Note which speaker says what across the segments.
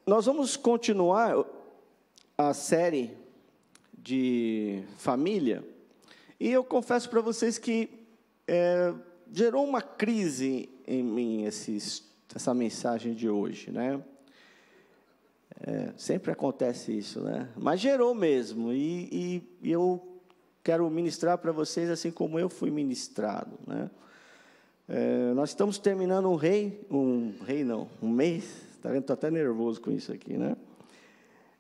Speaker 1: Nós vamos continuar a série de família, e eu confesso para vocês que gerou uma crise em mim essa mensagem de hoje, né? Sempre acontece isso, né? Mas gerou mesmo, e eu quero ministrar para vocês assim como eu fui ministrado, né? Nós estamos terminando um mês, tá vendo? Estou até nervoso com isso aqui, né?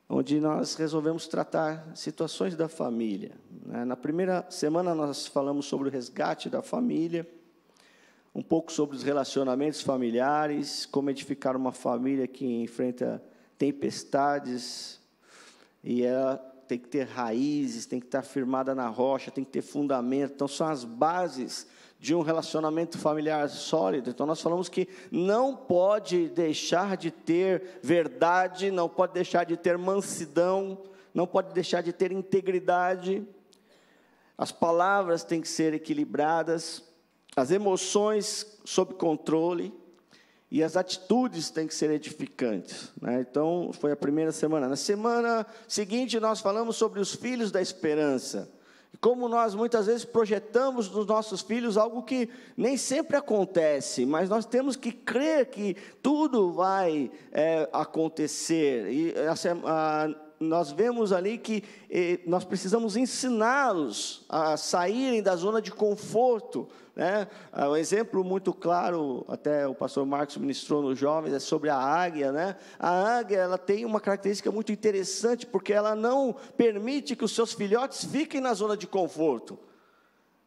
Speaker 1: Onde nós resolvemos tratar situações da família, né? Na primeira semana nós falamos sobre o resgate da família, um pouco sobre os relacionamentos familiares, como edificar uma família que enfrenta tempestades, e ela tem que ter raízes, tem que estar firmada na rocha, tem que ter fundamento. Então, são as bases de um relacionamento familiar sólido. Então, nós falamos que não pode deixar de ter verdade, não pode deixar de ter mansidão, não pode deixar de ter integridade. As palavras têm que ser equilibradas, as emoções sob controle, e as atitudes têm que ser edificantes, né? Então, foi a primeira semana. Na semana seguinte, nós falamos sobre os filhos da esperança. E como nós, muitas vezes, projetamos nos nossos filhos algo que nem sempre acontece, mas nós temos que crer que tudo vai acontecer. E nós vemos ali que nós precisamos ensiná-los a saírem da zona de conforto, né? Um exemplo muito claro, até o pastor Marcos ministrou nos jovens, é sobre a águia, né? A águia, ela tem uma característica muito interessante, porque ela não permite que os seus filhotes fiquem na zona de conforto.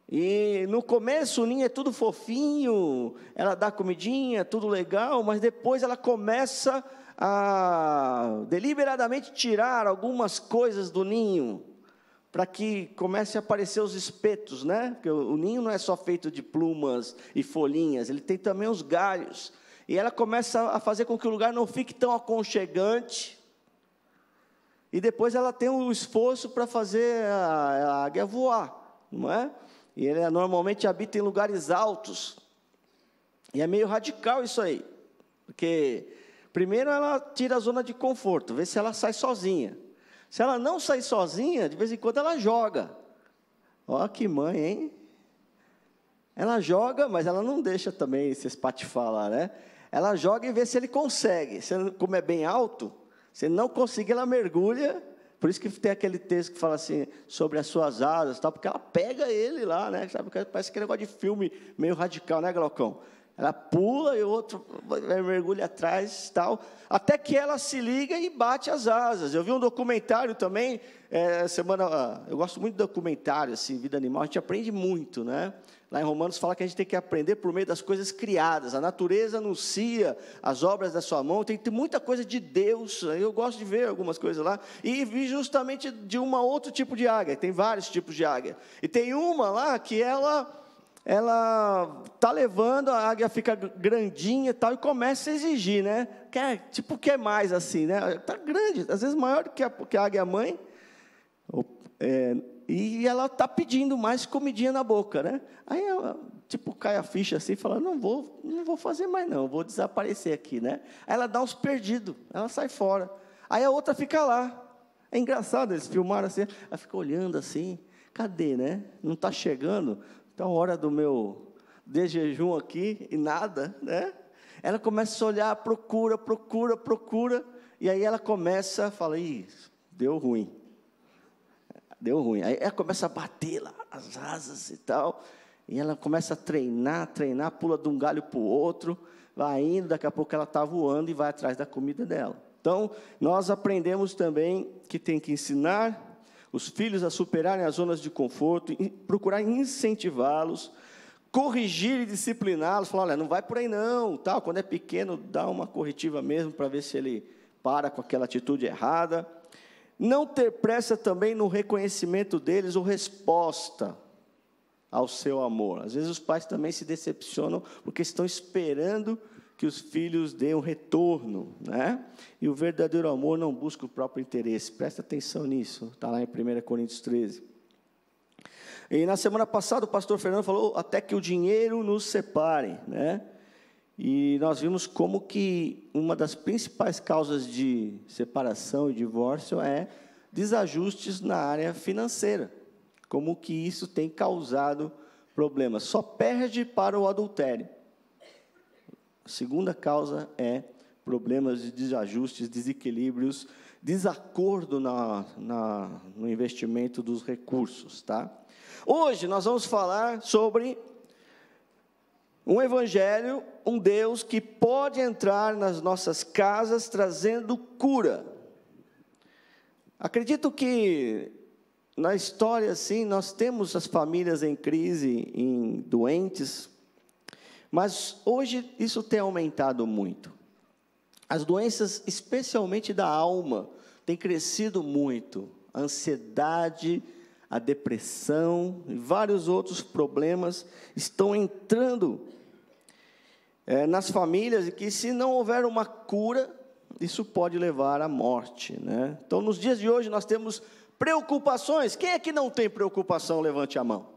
Speaker 1: E no começo o ninho é tudo fofinho, ela dá comidinha, tudo legal, mas depois ela começa a deliberadamente tirar algumas coisas do ninho, para que comece a aparecer os espetos, né? Porque o ninho não é só feito de plumas e folhinhas, ele tem também os galhos. E ela começa a fazer com que o lugar não fique tão aconchegante. E depois ela tem o esforço para fazer a águia voar, não é? E ela normalmente habita em lugares altos. E é meio radical isso aí. Porque primeiro ela tira a zona de conforto, vê se ela sai sozinha. Se ela não sair sozinha, de vez em quando ela joga. Ó, que mãe, hein? Ela joga, mas ela não deixa também se espatifar lá, né? Ela joga e vê se ele consegue. Como é bem alto, se ele não conseguir, ela mergulha. Por isso que tem aquele texto que fala assim, sobre as suas asas, tal, porque ela pega ele lá, né? Sabe? Parece aquele negócio de filme meio radical, né, Glaucão? Ela pula e o outro mergulha atrás, tal, até que ela se liga e bate as asas. Eu vi um documentário também, eu gosto muito de documentário, assim, vida animal, a gente aprende muito, né? Lá em Romanos fala que a gente tem que aprender por meio das coisas criadas. A natureza anuncia as obras da sua mão, tem muita coisa de Deus. Eu gosto de ver algumas coisas lá, e vi justamente de outro tipo de águia, tem vários tipos de águia. E tem uma lá que ela está levando, a águia fica grandinha e tal, e começa a exigir, né? Quer mais assim, né? Está grande, às vezes maior do que a águia mãe, e ela está pedindo mais comidinha na boca, né? Aí ela, cai a ficha assim, fala, não vou fazer mais não, vou desaparecer aqui, né? Aí ela dá uns perdidos, ela sai fora. Aí a outra fica lá. É engraçado, eles filmaram assim, ela fica olhando assim, cadê, né? Não está chegando. Então, a hora do meu de jejum aqui, e nada, né? Ela começa a olhar, procura, e aí ela começa a falar, deu ruim. Aí ela começa a bater lá as asas e tal, e ela começa a treinar, pula de um galho para o outro, vai indo, daqui a pouco ela está voando e vai atrás da comida dela. Então, nós aprendemos também que tem que ensinar os filhos a superarem as zonas de conforto, procurar incentivá-los, corrigir e discipliná-los, falar, olha, não vai por aí não, tal. Quando é pequeno, dá uma corretiva mesmo, para ver se ele para com aquela atitude errada. Não ter pressa também no reconhecimento deles ou resposta ao seu amor. Às vezes os pais também se decepcionam, porque estão esperando que os filhos deem um retorno, né? E o verdadeiro amor não busca o próprio interesse. Presta atenção nisso, está lá em 1 Coríntios 13. E na semana passada o pastor Fernando falou até que o dinheiro nos separe, né? E nós vimos como que uma das principais causas de separação e divórcio é desajustes na área financeira. Como que isso tem causado problemas. Só perde para o adultério. A segunda causa é problemas de desajustes, desequilíbrios, desacordo no investimento dos recursos, tá? Hoje nós vamos falar sobre um evangelho, um Deus que pode entrar nas nossas casas trazendo cura. Acredito que na história, assim, nós temos as famílias em crise, em doentes, mas hoje isso tem aumentado muito. As doenças, especialmente da alma, têm crescido muito. A ansiedade, a depressão e vários outros problemas estão entrando nas famílias, e que, se não houver uma cura, isso pode levar à morte, né? Então, nos dias de hoje, nós temos preocupações. Quem é que não tem preocupação? Levante a mão.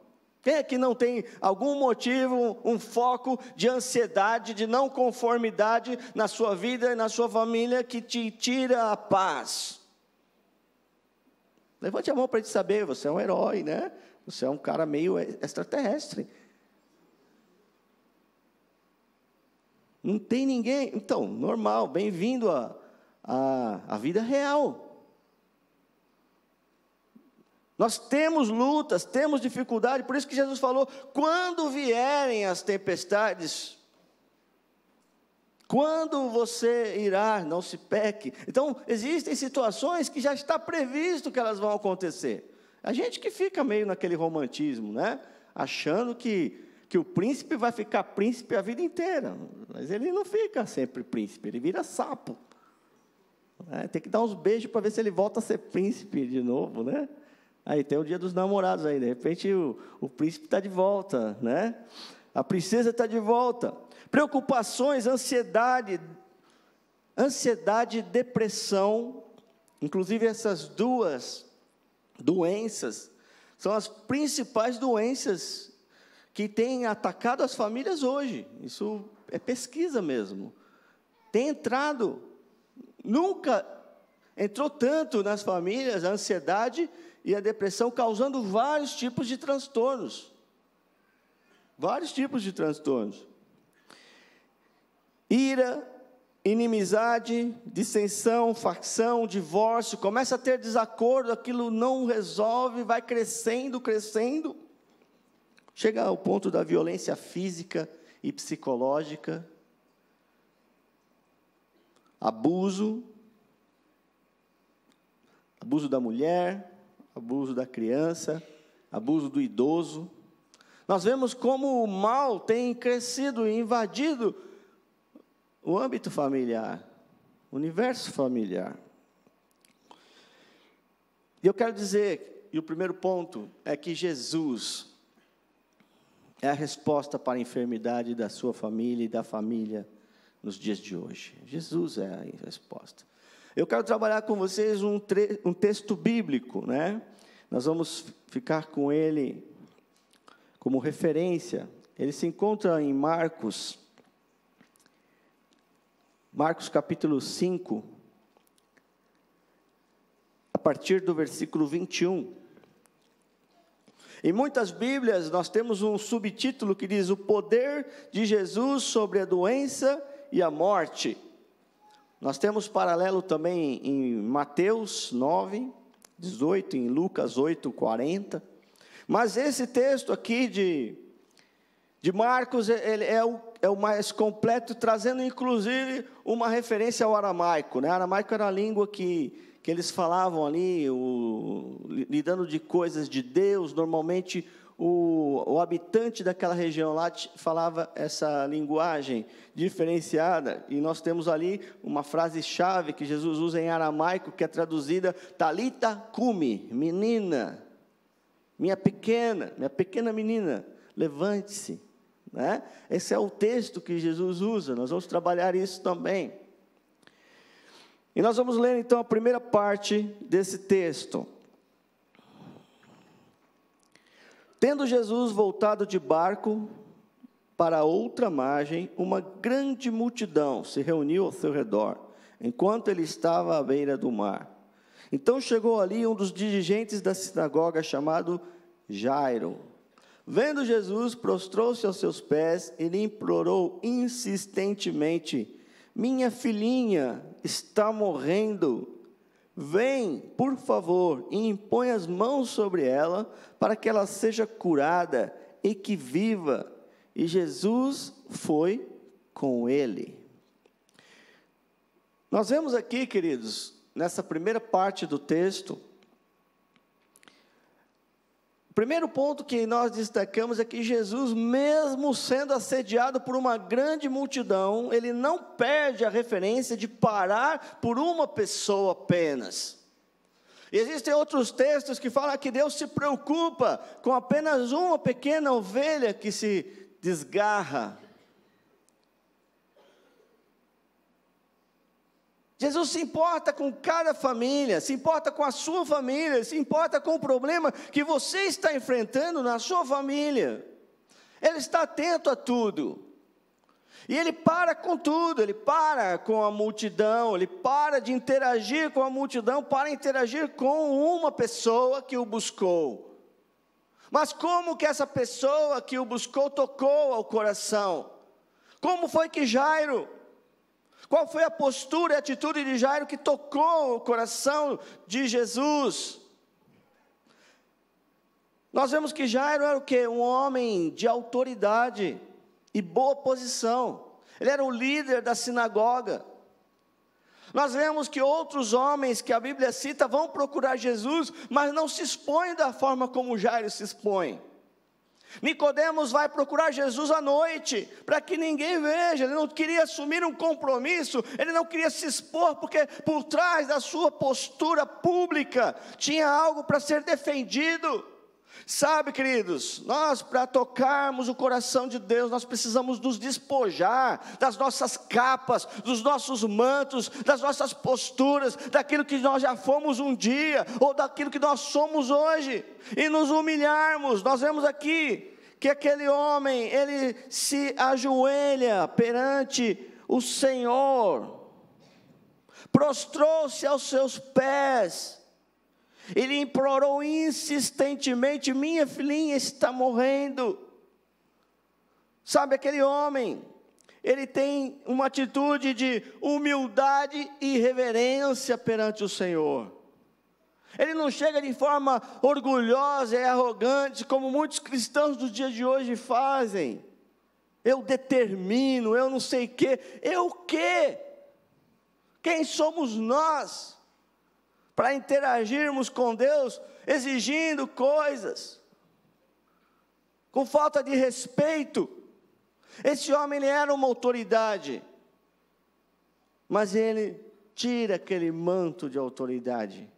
Speaker 1: Quem é que não tem algum motivo, um foco de ansiedade, de não conformidade na sua vida e na sua família, que te tira a paz? Levante a mão para a gente saber. Você é um herói, né? Você é um cara meio extraterrestre. Não tem ninguém. Então, normal, bem-vindo à vida real. Nós temos lutas, temos dificuldade, por isso que Jesus falou: quando vierem as tempestades, quando você irá, não se peque. Então, existem situações que já está previsto que elas vão acontecer. A gente que fica meio naquele romantismo, né? Achando que o príncipe vai ficar príncipe a vida inteira. Mas ele não fica sempre príncipe, ele vira sapo. Tem que dar uns beijos para ver se ele volta a ser príncipe de novo, né? Aí tem o dia dos namorados aí, de repente o príncipe está de volta, né? A princesa está de volta. Preocupações, ansiedade, depressão, inclusive essas duas doenças são as principais doenças que têm atacado as famílias hoje. Isso é pesquisa mesmo. Tem entrado, nunca entrou tanto nas famílias a ansiedade e a depressão, causando vários tipos de transtornos. Vários tipos de transtornos. Ira, inimizade, dissensão, facção, divórcio, começa a ter desacordo, aquilo não resolve, vai crescendo, crescendo. Chega ao ponto da violência física e psicológica. Abuso da mulher, abuso da criança, abuso do idoso. Nós vemos como o mal tem crescido e invadido o âmbito familiar, o universo familiar. E eu quero dizer, e o primeiro ponto é que Jesus é a resposta para a enfermidade da sua família e da família nos dias de hoje. Jesus é a resposta. Eu quero trabalhar com vocês um texto bíblico, né? Nós vamos ficar com ele como referência. Ele se encontra em Marcos capítulo 5, a partir do versículo 21. Em muitas Bíblias, nós temos um subtítulo que diz: o poder de Jesus sobre a doença e a morte. Nós temos paralelo também em Mateus 9, 18, em Lucas 8, 40. Mas esse texto aqui de Marcos, ele é o mais completo, trazendo inclusive uma referência ao aramaico, né? O aramaico era a língua que eles falavam ali, lidando de coisas de Deus. Normalmente o habitante daquela região lá falava essa linguagem diferenciada, e nós temos ali uma frase-chave que Jesus usa em aramaico, que é traduzida: Talita cumi, menina, minha pequena menina, levante-se, né? Esse é o texto que Jesus usa. Nós vamos trabalhar isso também. E nós vamos ler então a primeira parte desse texto. Tendo Jesus voltado de barco, para a outra margem, uma grande multidão se reuniu ao seu redor, enquanto ele estava à beira do mar. Então chegou ali um dos dirigentes da sinagoga, chamado Jairo. Vendo Jesus, prostrou-se aos seus pés e lhe implorou insistentemente: minha filhinha está morrendo. Vem, por favor, e impõe as mãos sobre ela, para que ela seja curada e que viva. E Jesus foi com ele. Nós vemos aqui, queridos, nessa primeira parte do texto, o primeiro ponto que nós destacamos é que Jesus, mesmo sendo assediado por uma grande multidão, ele não perde a referência de parar por uma pessoa apenas. E existem outros textos que falam que Deus se preocupa com apenas uma pequena ovelha que se desgarra. Jesus se importa com cada família, se importa com a sua família, se importa com o problema que você está enfrentando na sua família. Ele está atento a tudo. E ele para com tudo, ele para com a multidão, ele para de interagir com a multidão para interagir com uma pessoa que o buscou. Mas como que essa pessoa que o buscou tocou ao coração? Como foi que Jairo... Qual foi a postura e a atitude de Jairo que tocou o coração de Jesus? Nós vemos que Jairo era o quê? Um homem de autoridade e boa posição. Ele era o líder da sinagoga. Nós vemos que outros homens que a Bíblia cita vão procurar Jesus, mas não se expõem da forma como Jairo se expõe. Nicodemos vai procurar Jesus à noite, para que ninguém veja. Ele não queria assumir um compromisso, ele não queria se expor, porque por trás da sua postura pública, tinha algo para ser defendido. Sabe, queridos, nós para tocarmos o coração de Deus, nós precisamos nos despojar das nossas capas, dos nossos mantos, das nossas posturas, daquilo que nós já fomos um dia, ou daquilo que nós somos hoje, e nos humilharmos. Nós vemos aqui que aquele homem, ele se ajoelha perante o Senhor, prostrou-se aos seus pés, ele implorou insistentemente: minha filhinha está morrendo. Sabe, aquele homem, ele tem uma atitude de humildade e reverência perante o Senhor. Ele não chega de forma orgulhosa e arrogante, como muitos cristãos dos dias de hoje fazem. Eu determino, eu não sei o quê. Eu o quê? Quem somos nós para interagirmos com Deus, exigindo coisas, com falta de respeito? Esse homem, ele era uma autoridade, mas ele tira aquele manto de autoridade,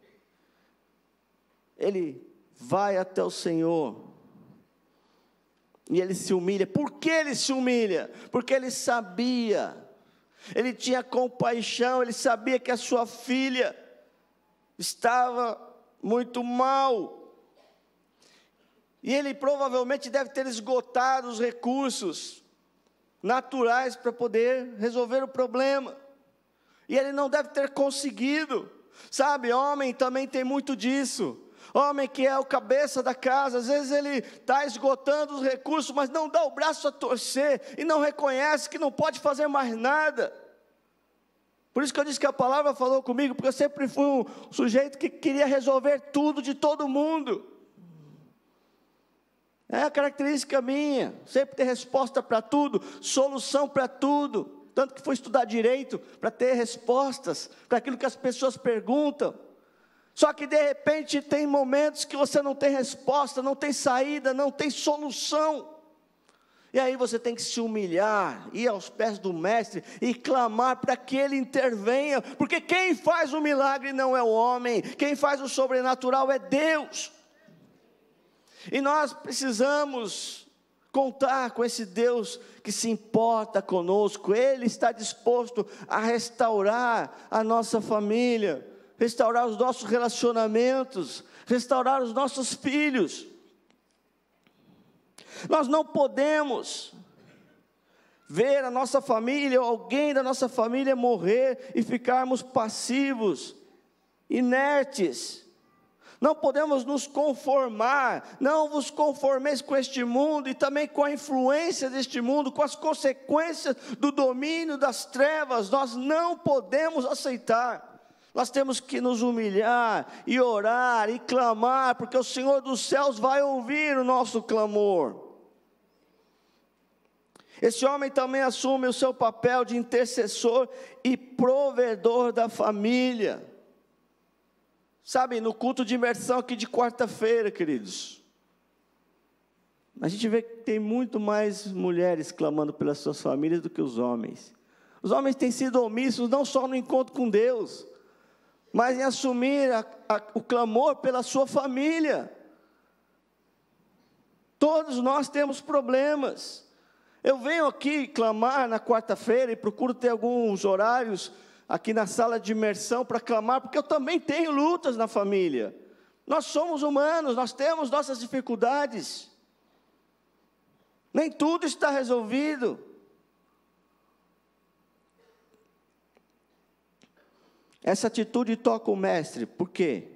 Speaker 1: ele vai até o Senhor, e ele se humilha. Por que ele se humilha? Porque ele sabia, ele tinha compaixão, ele sabia que a sua filha estava muito mal, e ele provavelmente deve ter esgotado os recursos naturais para poder resolver o problema, e ele não deve ter conseguido. Sabe, homem também tem muito disso. Homem que é o cabeça da casa, às vezes ele está esgotando os recursos, mas não dá o braço a torcer, e não reconhece que não pode fazer mais nada. Por isso que eu disse que a palavra falou comigo, porque eu sempre fui um sujeito que queria resolver tudo de todo mundo. É a característica minha, sempre ter resposta para tudo, solução para tudo. Tanto que fui estudar direito para ter respostas para aquilo que as pessoas perguntam. Só que de repente tem momentos que você não tem resposta, não tem saída, não tem solução. E aí você tem que se humilhar, ir aos pés do mestre e clamar para que ele intervenha, porque quem faz o milagre não é o homem, quem faz o sobrenatural é Deus. E nós precisamos contar com esse Deus que se importa conosco. Ele está disposto a restaurar a nossa família, restaurar os nossos relacionamentos, restaurar os nossos filhos. Nós não podemos ver a nossa família, ou alguém da nossa família morrer e ficarmos passivos, inertes. Não podemos nos conformar, não vos conformeis com este mundo e também com a influência deste mundo, com as consequências do domínio das trevas. Nós não podemos aceitar. Nós temos que nos humilhar e orar e clamar, porque o Senhor dos céus vai ouvir o nosso clamor. Esse homem também assume o seu papel de intercessor e provedor da família. Sabe, no culto de imersão aqui de quarta-feira, queridos, a gente vê que tem muito mais mulheres clamando pelas suas famílias do que os homens. Os homens têm sido omissos não só no encontro com Deus, mas em assumir o clamor pela sua família. Todos nós temos problemas. Eu venho aqui clamar na quarta-feira e procuro ter alguns horários aqui na sala de imersão para clamar, porque eu também tenho lutas na família. Nós somos humanos, nós temos nossas dificuldades. Nem tudo está resolvido. Essa atitude toca o mestre, por quê?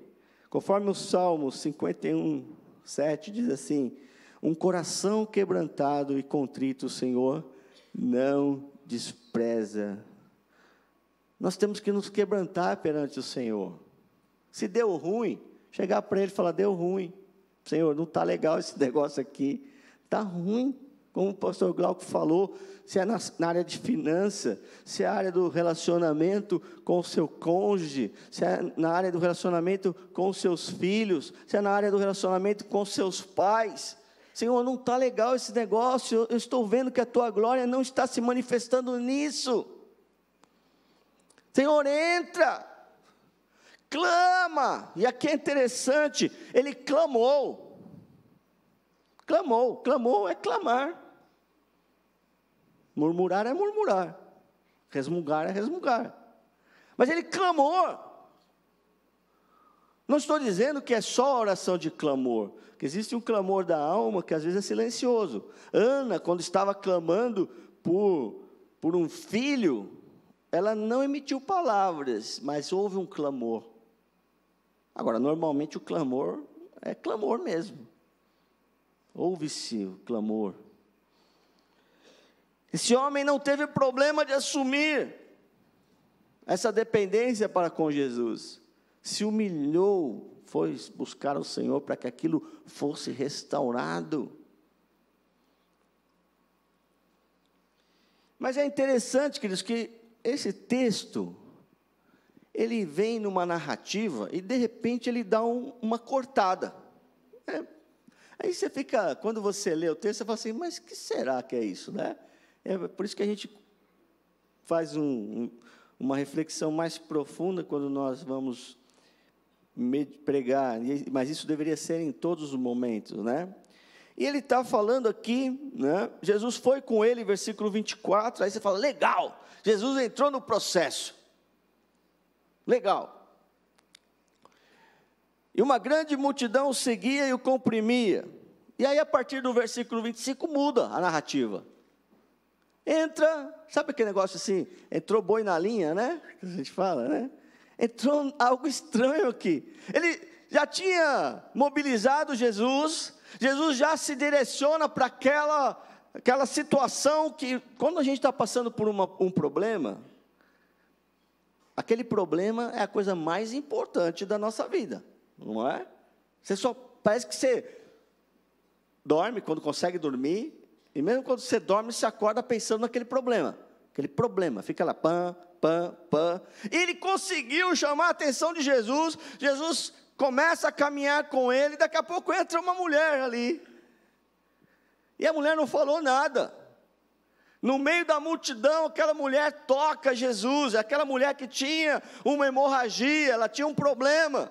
Speaker 1: Conforme o Salmo 51, 7 diz assim: um coração quebrantado e contrito, o Senhor não despreza. Nós temos que nos quebrantar perante o Senhor. Se deu ruim, chegar para Ele e falar: deu ruim, Senhor, não está legal esse negócio aqui, está ruim. Como o pastor Glauco falou, se é na área de finança, se é a área do relacionamento com o seu cônjuge, se é na área do relacionamento com os seus filhos, se é na área do relacionamento com os seus pais. Senhor, não está legal esse negócio, eu estou vendo que a Tua glória não está se manifestando nisso. Senhor, entra, clama. E aqui é interessante, ele clamou. Clamou é clamar. Murmurar é murmurar. Resmungar é resmungar. Mas ele clamou. Não estou dizendo que é só a oração de clamor, que existe um clamor da alma que às vezes é silencioso. Ana, quando estava clamando por um filho, ela não emitiu palavras, mas houve um clamor. Agora, normalmente o clamor é clamor mesmo. Ouve-se o clamor. Esse homem não teve problema de assumir essa dependência para com Jesus. Se humilhou, foi buscar o Senhor para que aquilo fosse restaurado. Mas é interessante, queridos, que esse texto, ele vem numa narrativa e de repente ele dá uma cortada. Aí você fica, quando você lê o texto, você fala assim: mas que será que é isso, né? É por isso que a gente faz uma reflexão mais profunda quando nós vamos pregar, mas isso deveria ser em todos os momentos, né? E ele está falando aqui, né? Jesus foi com ele, versículo 24, aí você fala: legal, Jesus entrou no processo, legal. E uma grande multidão o seguia e o comprimia. E aí, a partir do versículo 25, muda a narrativa. Entra, sabe aquele negócio assim, entrou boi na linha, né? Que a gente fala, né? Entrou algo estranho aqui. Ele já tinha mobilizado Jesus, Jesus já se direciona para aquela situação que, quando a gente está passando por um problema, aquele problema é a coisa mais importante da nossa vida, não é? Parece que você dorme quando consegue dormir, e mesmo quando você dorme, você acorda pensando naquele problema. Aquele problema, fica lá, pã. E ele conseguiu chamar a atenção de Jesus. Jesus começa a caminhar com ele, daqui a pouco entra uma mulher ali. E a mulher não falou nada. No meio da multidão, aquela mulher toca Jesus, aquela mulher que tinha uma hemorragia, ela tinha um problema.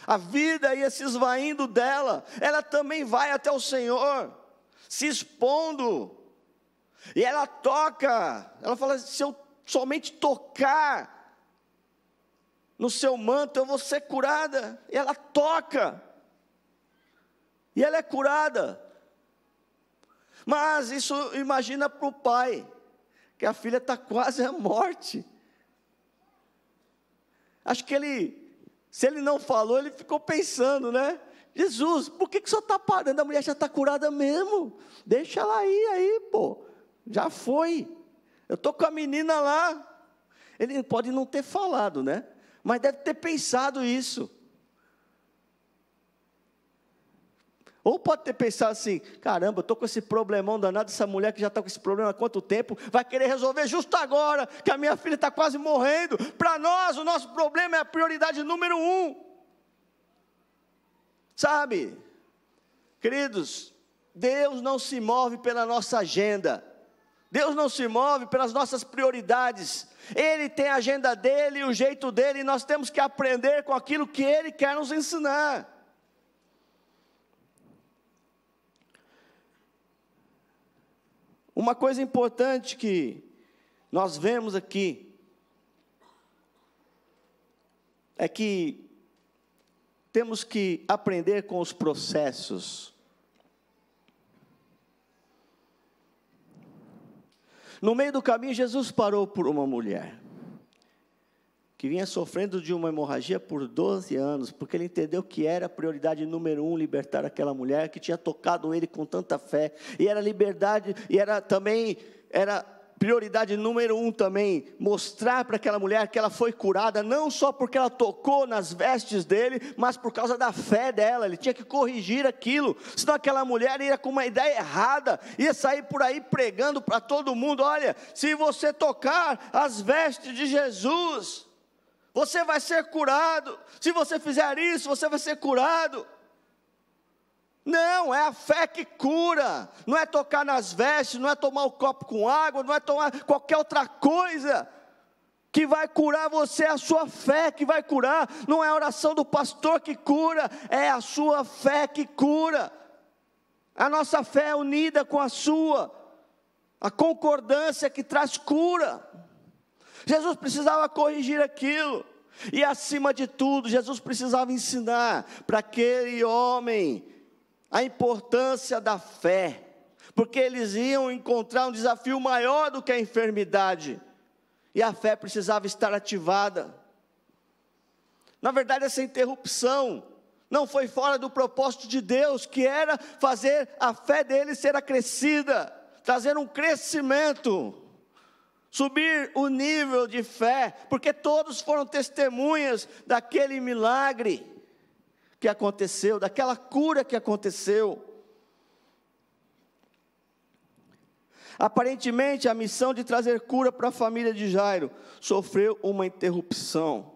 Speaker 1: A vida ia se esvaindo dela, ela também vai até o Senhor, se expondo, e ela toca, ela fala: se eu somente tocar no seu manto, eu vou ser curada. E ela toca, e ela é curada. Mas isso, imagina para o pai, que a filha está quase à morte. Acho que se ele não falou, ele ficou pensando, né? Jesus, por que o senhor está parando? A mulher já está curada mesmo. Deixa ela ir aí, pô. Já foi. Eu estou com a menina lá. Ele pode não ter falado, né? Mas deve ter pensado isso. Ou pode ter pensado assim, caramba, eu estou com esse problemão danado, essa mulher que já está com esse problema há quanto tempo, vai querer resolver justo agora, que a minha filha está quase morrendo. Para nós, o nosso problema é a prioridade número 1. Sabe, queridos, Deus não se move pela nossa agenda, Deus não se move pelas nossas prioridades. Ele tem a agenda dele, o jeito dele, e nós temos que aprender com aquilo que Ele quer nos ensinar. Uma coisa importante que nós vemos aqui, é que temos que aprender com os processos. No meio do caminho, Jesus parou por uma mulher que vinha sofrendo de uma hemorragia por 12 anos, porque ele entendeu que era a prioridade número 1, libertar aquela mulher que tinha tocado ele com tanta fé, e era liberdade, e era prioridade número 1 também, mostrar para aquela mulher que ela foi curada, não só porque ela tocou nas vestes dele, mas por causa da fé dela. Ele tinha que corrigir aquilo, senão aquela mulher ia com uma ideia errada, ia sair por aí pregando para todo mundo, olha, se você tocar as vestes de Jesus, você vai ser curado, se você fizer isso, você vai ser curado. Não, é a fé que cura, não é tocar nas vestes, não é tomar um copo com água, não é tomar qualquer outra coisa que vai curar você, é a sua fé que vai curar, não é a oração do pastor que cura, é a sua fé que cura. A nossa fé é unida com a sua, a concordância que traz cura. Jesus precisava corrigir aquilo, e acima de tudo, Jesus precisava ensinar para aquele homem a importância da fé, porque eles iam encontrar um desafio maior do que a enfermidade, e a fé precisava estar ativada. Na verdade, essa interrupção não foi fora do propósito de Deus, que era fazer a fé dele ser acrescida, trazer um crescimento, subir o nível de fé, porque todos foram testemunhas daquele milagre que aconteceu, daquela cura que aconteceu. Aparentemente, a missão de trazer cura para a família de Jairo sofreu uma interrupção.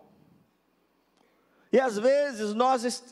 Speaker 1: E às vezes nós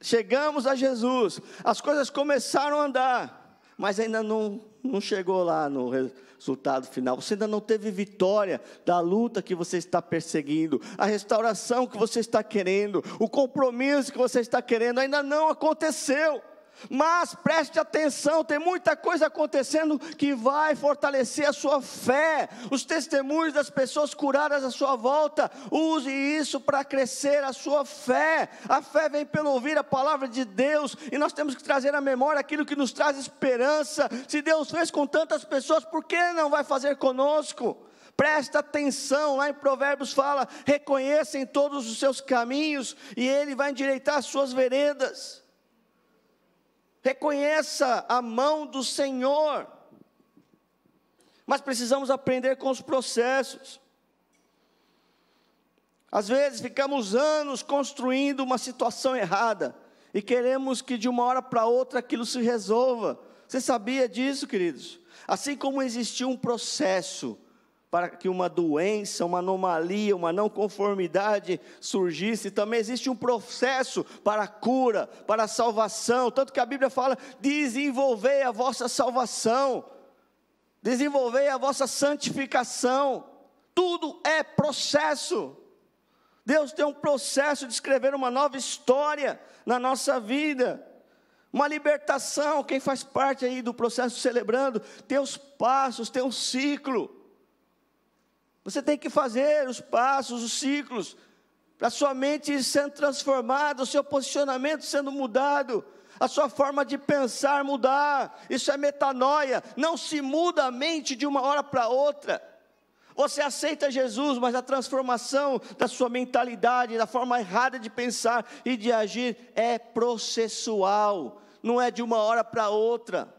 Speaker 1: chegamos a Jesus, as coisas começaram a andar, mas ainda não chegou lá no resultado final. Você ainda não teve vitória da luta que você está perseguindo, a restauração que você está querendo, o compromisso que você está querendo, ainda não aconteceu. Mas preste atenção, tem muita coisa acontecendo que vai fortalecer a sua fé. Os testemunhos das pessoas curadas à sua volta, use isso para crescer a sua fé. A fé vem pelo ouvir a palavra de Deus, e nós temos que trazer à memória aquilo que nos traz esperança. Se Deus fez com tantas pessoas, por que não vai fazer conosco? Presta atenção, lá em Provérbios fala, reconheça em todos os seus caminhos, e Ele vai endireitar as suas veredas. Reconheça a mão do Senhor. Mas precisamos aprender com os processos. Às vezes ficamos anos construindo uma situação errada, e queremos que de uma hora para outra aquilo se resolva. Você sabia disso, queridos? Assim como existiu um processo para que uma doença, uma anomalia, uma não conformidade surgisse, também existe um processo para a cura, para a salvação. Tanto que a Bíblia fala, desenvolvei a vossa salvação, desenvolvei a vossa santificação. Tudo é processo. Deus tem um processo de escrever uma nova história na nossa vida, uma libertação. Quem faz parte aí do processo celebrando, tem os passos, tem um ciclo. Você tem que fazer os passos, os ciclos, para a sua mente sendo transformada, o seu posicionamento sendo mudado. a sua forma de pensar mudar. Isso é metanoia. Não se muda a mente de uma hora para outra. Você aceita Jesus, mas a transformação da sua mentalidade, da forma errada de pensar e de agir é processual, não é de uma hora para outra.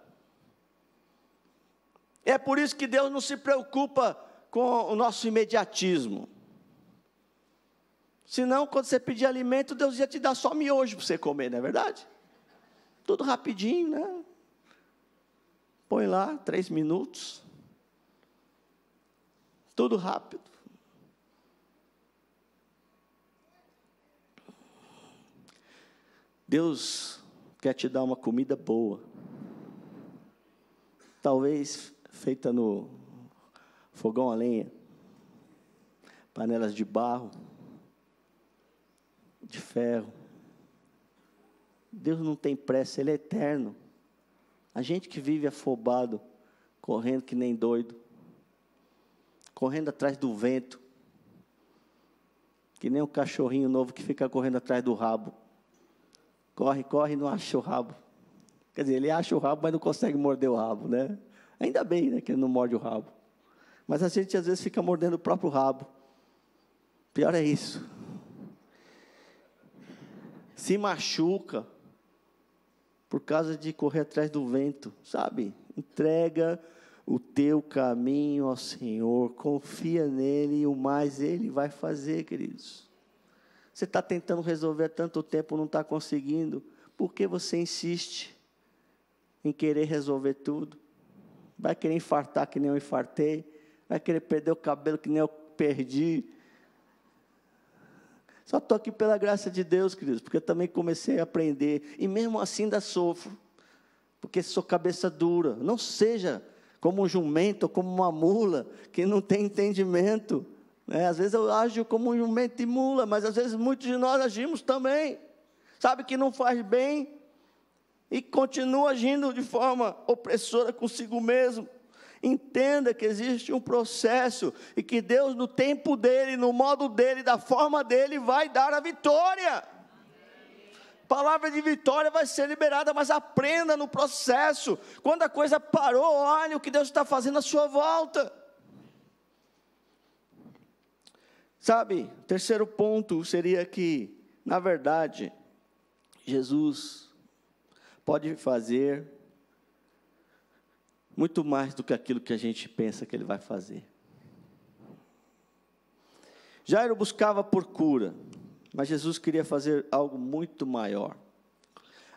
Speaker 1: É por isso que Deus não se preocupa com o nosso imediatismo. Senão, quando você pedir alimento, Deus ia te dar só miojo para você comer, não é verdade? Tudo rapidinho, né? Põe lá, 3 minutos. Tudo rápido. Deus quer te dar uma comida boa. Talvez feita no fogão a lenha, panelas de barro, de ferro. Deus não tem pressa, Ele é eterno. A gente que vive afobado, correndo que nem doido, correndo atrás do vento, que nem um cachorrinho novo que fica correndo atrás do rabo. Corre, corre e não acha o rabo. Quer dizer, ele acha o rabo, mas não consegue morder o rabo, né? Ainda bem, né, que ele não morde o rabo. Mas a gente às vezes fica mordendo o próprio rabo. Pior é isso. Se machuca por causa de correr atrás do vento, sabe? Entrega o teu caminho ao Senhor, confia nele e o mais Ele vai fazer, queridos. Você está tentando resolver há tanto tempo, não está conseguindo, por que você insiste em querer resolver tudo? Vai querer infartar que nem eu infartei, vai querer perder o cabelo que nem eu perdi. Só estou aqui pela graça de Deus, queridos, porque eu também comecei a aprender, e mesmo assim ainda sofro, porque sou cabeça dura. Não seja como um jumento, ou como uma mula, que não tem entendimento, né? Às vezes eu ajo como um jumento e mula, mas às vezes muitos de nós agimos também, sabe que não faz bem, e continua agindo de forma opressora consigo mesmo. Entenda que existe um processo, e que Deus no tempo dEle, no modo dEle, da forma dEle, vai dar a vitória. Palavra de vitória vai ser liberada, mas aprenda no processo. Quando a coisa parou, olhe o que Deus está fazendo à sua volta. Sabe, terceiro ponto seria que, na verdade, Jesus pode fazer muito mais do que aquilo que a gente pensa que Ele vai fazer. Jairo buscava por cura, mas Jesus queria fazer algo muito maior.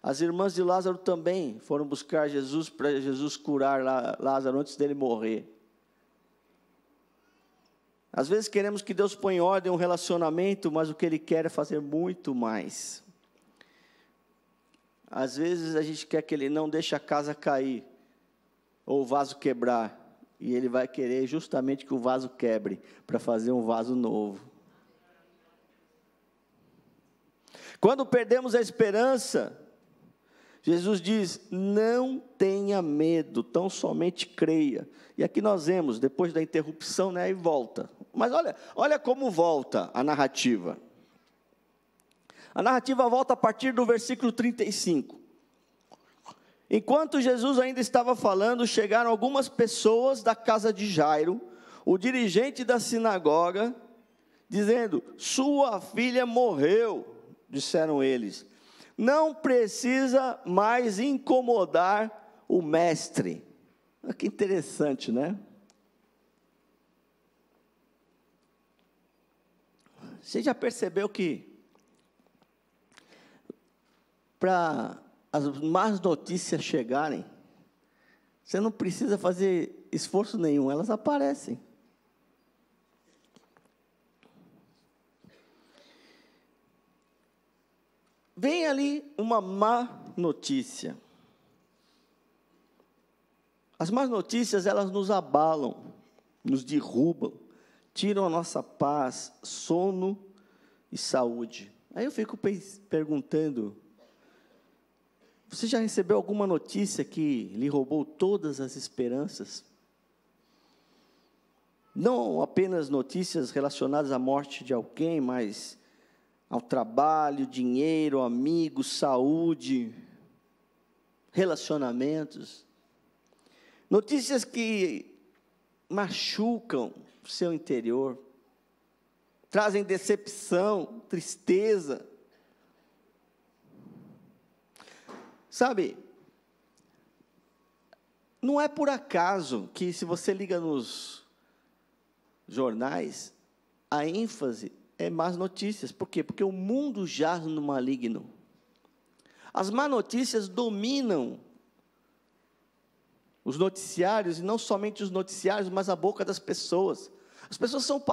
Speaker 1: As irmãs de Lázaro também foram buscar Jesus, para Jesus curar Lázaro antes dele morrer. Às vezes queremos que Deus ponha em ordem um relacionamento, mas o que Ele quer é fazer muito mais. Às vezes a gente quer que Ele não deixe a casa cair, ou o vaso quebrar, e Ele vai querer justamente que o vaso quebre, para fazer um vaso novo. Quando perdemos a esperança, Jesus diz, não tenha medo, tão somente creia. E aqui nós vemos, depois da interrupção, né, e volta. Mas olha como volta a narrativa. A narrativa volta a partir do versículo 35. Enquanto Jesus ainda estava falando, chegaram algumas pessoas da casa de Jairo, o dirigente da sinagoga, dizendo, sua filha morreu, disseram eles. Não precisa mais incomodar o mestre. Que interessante, né? Você já percebeu que para as más notícias chegarem, você não precisa fazer esforço nenhum, elas aparecem. Vem ali uma má notícia. As más notícias, elas nos abalam, nos derrubam, tiram a nossa paz, sono e saúde. Aí eu fico perguntando, você já recebeu alguma notícia que lhe roubou todas as esperanças? Não apenas notícias relacionadas à morte de alguém, mas ao trabalho, dinheiro, amigos, saúde. relacionamentos, notícias que machucam o seu interior, trazem decepção, tristeza. Sabe, não é por acaso que, se você liga nos jornais, a ênfase é más notícias. Por quê? Porque o mundo jaz no maligno. As más notícias dominam os noticiários, e não somente os noticiários, mas a boca das pessoas. As pessoas são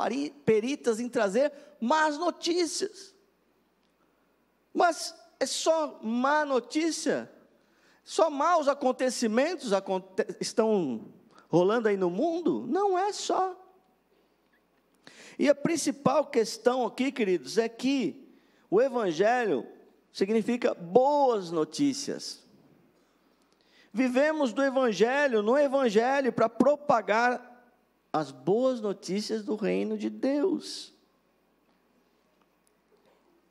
Speaker 1: peritas em trazer más notícias. Mas é só má notícia? Só maus acontecimentos estão rolando aí no mundo? Não é só. E a principal questão aqui, queridos, é que o Evangelho significa boas notícias. Vivemos do Evangelho, no Evangelho, para propagar as boas notícias do reino de Deus.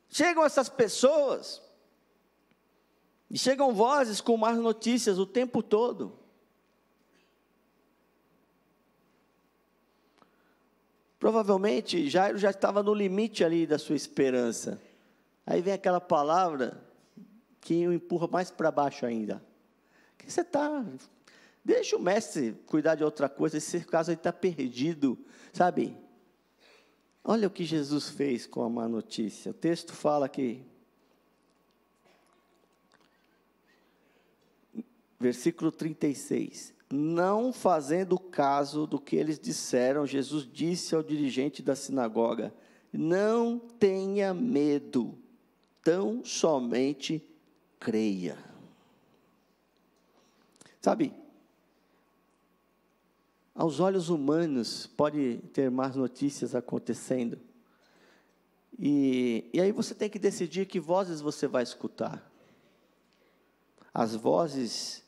Speaker 1: Chegam essas pessoas, e chegam vozes com más notícias o tempo todo. Provavelmente, Jairo já estava no limite ali da sua esperança. Aí vem aquela palavra que o empurra mais para baixo ainda. Que você está... Deixa o mestre cuidar de outra coisa, se caso ele está perdido, sabe? Olha o que Jesus fez com a má notícia. O texto fala que, versículo 36, não fazendo caso do que eles disseram, Jesus disse ao dirigente da sinagoga: não tenha medo, tão somente creia. Sabe, aos olhos humanos, pode ter más notícias acontecendo. E aí você tem que decidir que vozes você vai escutar. As vozes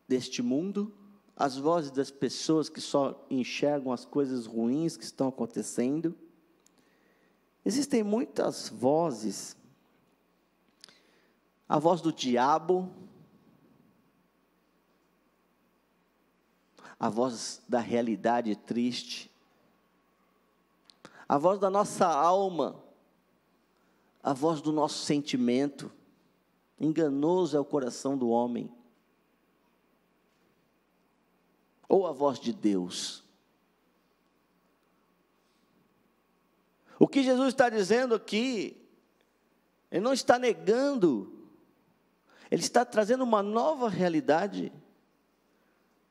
Speaker 1: deste mundo, as vozes das pessoas que só enxergam as coisas ruins que estão acontecendo. Existem muitas vozes. A voz do diabo, a voz da realidade triste, a voz da nossa alma, a voz do nosso sentimento. Enganoso é o coração do homem. Ou a voz de Deus. O que Jesus está dizendo aqui, Ele não está negando, Ele está trazendo uma nova realidade.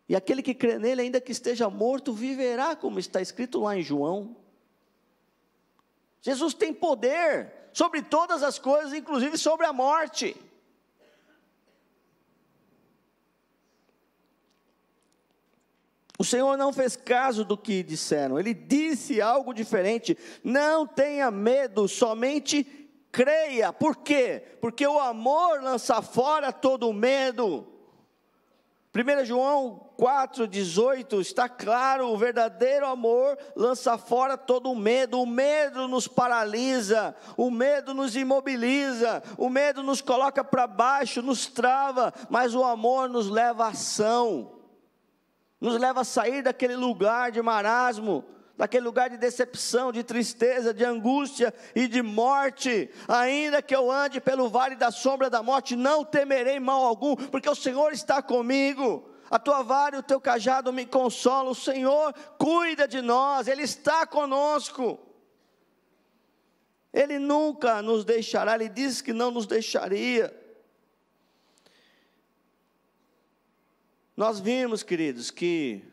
Speaker 1: E aquele que crê nele, ainda que esteja morto, viverá, como está escrito lá em João. Jesus tem poder sobre todas as coisas, inclusive sobre a morte. O Senhor não fez caso do que disseram, Ele disse algo diferente: não tenha medo, somente creia. Por quê? Porque o amor lança fora todo o medo. 1 João 4,18, está claro: o verdadeiro amor lança fora todo o medo nos paralisa, o medo nos imobiliza, o medo nos coloca para baixo, nos trava, mas o amor nos leva à ação, nos leva a sair daquele lugar de marasmo, daquele lugar de decepção, de tristeza, de angústia e de morte. Ainda que eu ande pelo vale da sombra da morte, não temerei mal algum, porque o Senhor está comigo. A tua vara e o teu cajado me consolam. O Senhor cuida de nós, Ele está conosco. Ele nunca nos deixará, Ele disse que não nos deixaria. Nós vimos, queridos, que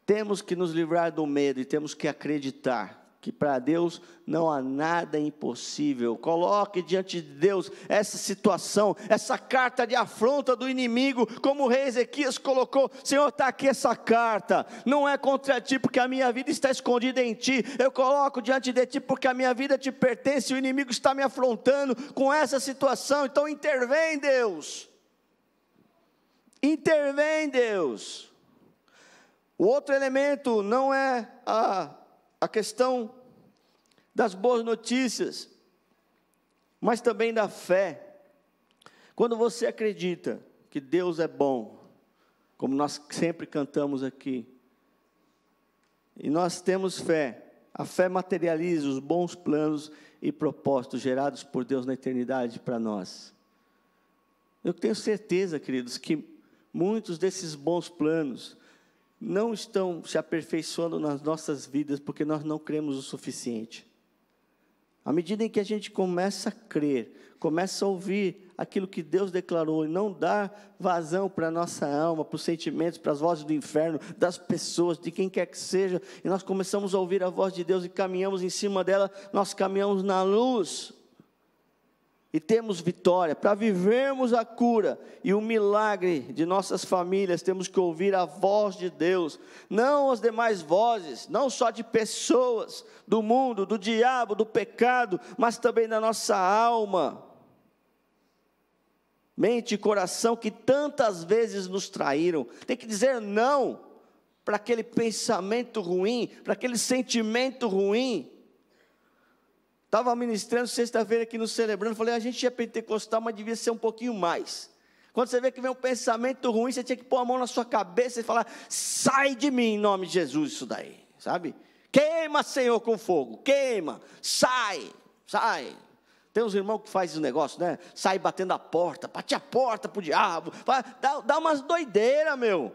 Speaker 1: temos que nos livrar do medo e temos que acreditar que para Deus não há nada impossível. Coloque diante de Deus essa situação, essa carta de afronta do inimigo, como o rei Ezequias colocou: Senhor, está aqui essa carta, não é contra ti, porque a minha vida está escondida em ti, eu coloco diante de ti, porque a minha vida te pertence, o inimigo está me afrontando com essa situação, então intervém, Deus, intervém, Deus. O outro elemento não é a questão das boas notícias, mas também da fé. Quando você acredita que Deus é bom, como nós sempre cantamos aqui, e nós temos fé, a fé materializa os bons planos e propósitos gerados por Deus na eternidade para nós. Eu tenho certeza, queridos, que muitos desses bons planos não estão se aperfeiçoando nas nossas vidas porque nós não cremos o suficiente. À medida em que a gente começa a crer, começa a ouvir aquilo que Deus declarou e não dar vazão para a nossa alma, para os sentimentos, para as vozes do inferno, das pessoas, de quem quer que seja, e nós começamos a ouvir a voz de Deus e caminhamos em cima dela, nós caminhamos na luz e temos vitória. Para vivermos a cura e o milagre de nossas famílias, temos que ouvir a voz de Deus, não as demais vozes, não só de pessoas, do mundo, do diabo, do pecado, mas também da nossa alma, mente e coração que tantas vezes nos traíram. Tem que dizer não para aquele pensamento ruim, para aquele sentimento ruim. Estava ministrando sexta-feira aqui no Celebrando, falei, a gente é pentecostal, mas devia ser um pouquinho mais. Quando você vê que vem um pensamento ruim, você tinha que pôr a mão na sua cabeça e falar, sai de mim em nome de Jesus isso daí, sabe? Queima, Senhor, com fogo, queima, sai. Tem uns irmãos que fazem esse negócio, né? Sai batendo a porta, bate a porta pro diabo, dá umas doideiras, meu,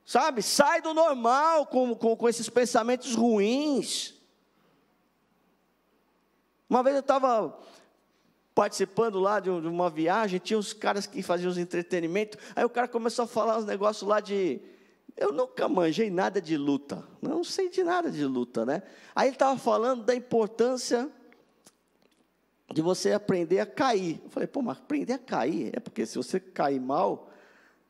Speaker 1: sabe? Sai do normal com esses pensamentos ruins. Uma vez eu estava participando lá de uma viagem, tinha uns caras que faziam os entretenimentos, aí o cara começou a falar uns negócios lá de... Eu nunca manjei nada de luta, não sei de nada de luta, né? Aí ele estava falando da importância de você aprender a cair. Eu falei, pô, mas aprender a cair? É porque se você cair mal,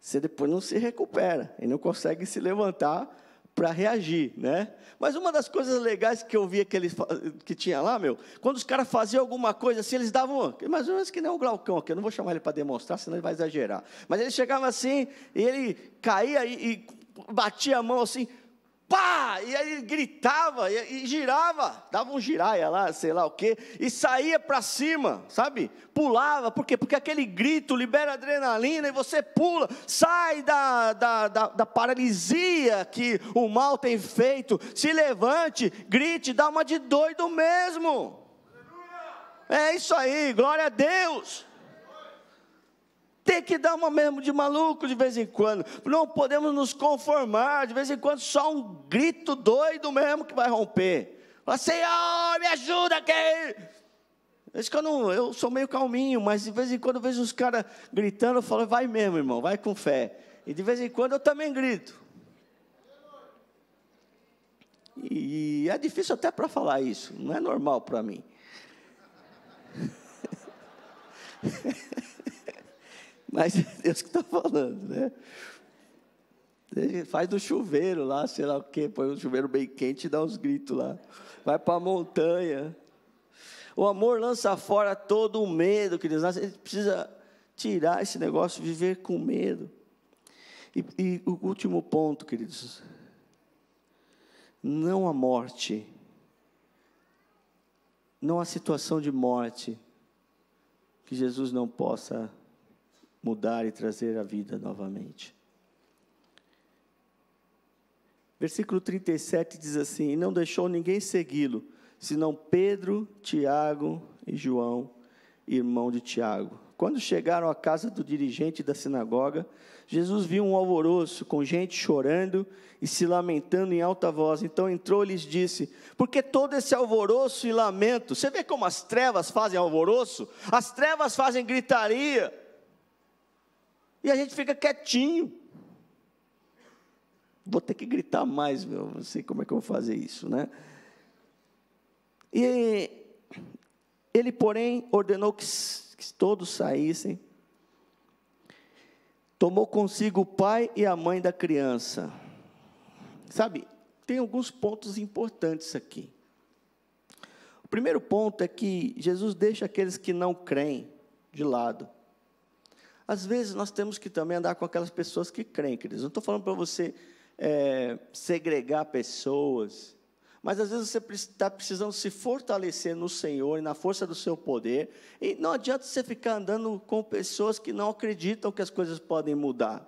Speaker 1: você depois não se recupera, e não consegue se levantar para reagir, né? Mas uma das coisas legais que eu via que tinha lá, quando os caras faziam alguma coisa assim, eles davam, mais ou menos que nem o Glaucão aqui, eu não vou chamar ele para demonstrar, senão ele vai exagerar, mas ele chegava assim, e ele caía e batia a mão assim, pá, e aí ele gritava, e girava, dava um giraia lá, sei lá o quê, e saía para cima, sabe, pulava, por quê? Porque aquele grito libera adrenalina, e você pula, sai da paralisia que o mal tem feito, se levante, grite, dá uma de doido mesmo, é isso aí, glória a Deus. Tem que dar uma mesmo de maluco de vez em quando. Não podemos nos conformar. De vez em quando só um grito doido mesmo que vai romper. Fala, Senhor, me ajuda aqui. Eu sou meio calminho, mas de vez em quando eu vejo os caras gritando, eu falo, vai mesmo, irmão, vai com fé. E de vez em quando eu também grito. E é difícil até para falar isso. Não é normal para mim. Mas é Deus que está falando, né? Ele faz do chuveiro lá, sei lá o quê, põe um chuveiro bem quente e dá uns gritos lá. Vai para a montanha. O amor lança fora todo o medo, queridos. A gente precisa tirar esse negócio, viver com medo. E o último ponto, queridos. Não a morte. Não a situação de morte que Jesus não possa mudar e trazer a vida novamente. Versículo 37 diz assim, e não deixou ninguém segui-lo, senão Pedro, Tiago e João, irmão de Tiago. Quando chegaram à casa do dirigente da sinagoga, Jesus viu um alvoroço, com gente chorando e se lamentando em alta voz. Então entrou e lhes disse, por que todo esse alvoroço e lamento? Você vê como as trevas fazem alvoroço? As trevas fazem gritaria. E a gente fica quietinho. Vou ter que gritar mais, não sei como é que eu vou fazer isso, né? E ele, porém, ordenou que todos saíssem. Tomou consigo o pai e a mãe da criança. Sabe, tem alguns pontos importantes aqui. O primeiro ponto é que Jesus deixa aqueles que não creem de lado. Às vezes nós temos que também andar com aquelas pessoas que creem, queridos. Não estou falando para você segregar pessoas. Mas às vezes você está precisando se fortalecer no Senhor e na força do seu poder. E não adianta você ficar andando com pessoas que não acreditam que as coisas podem mudar.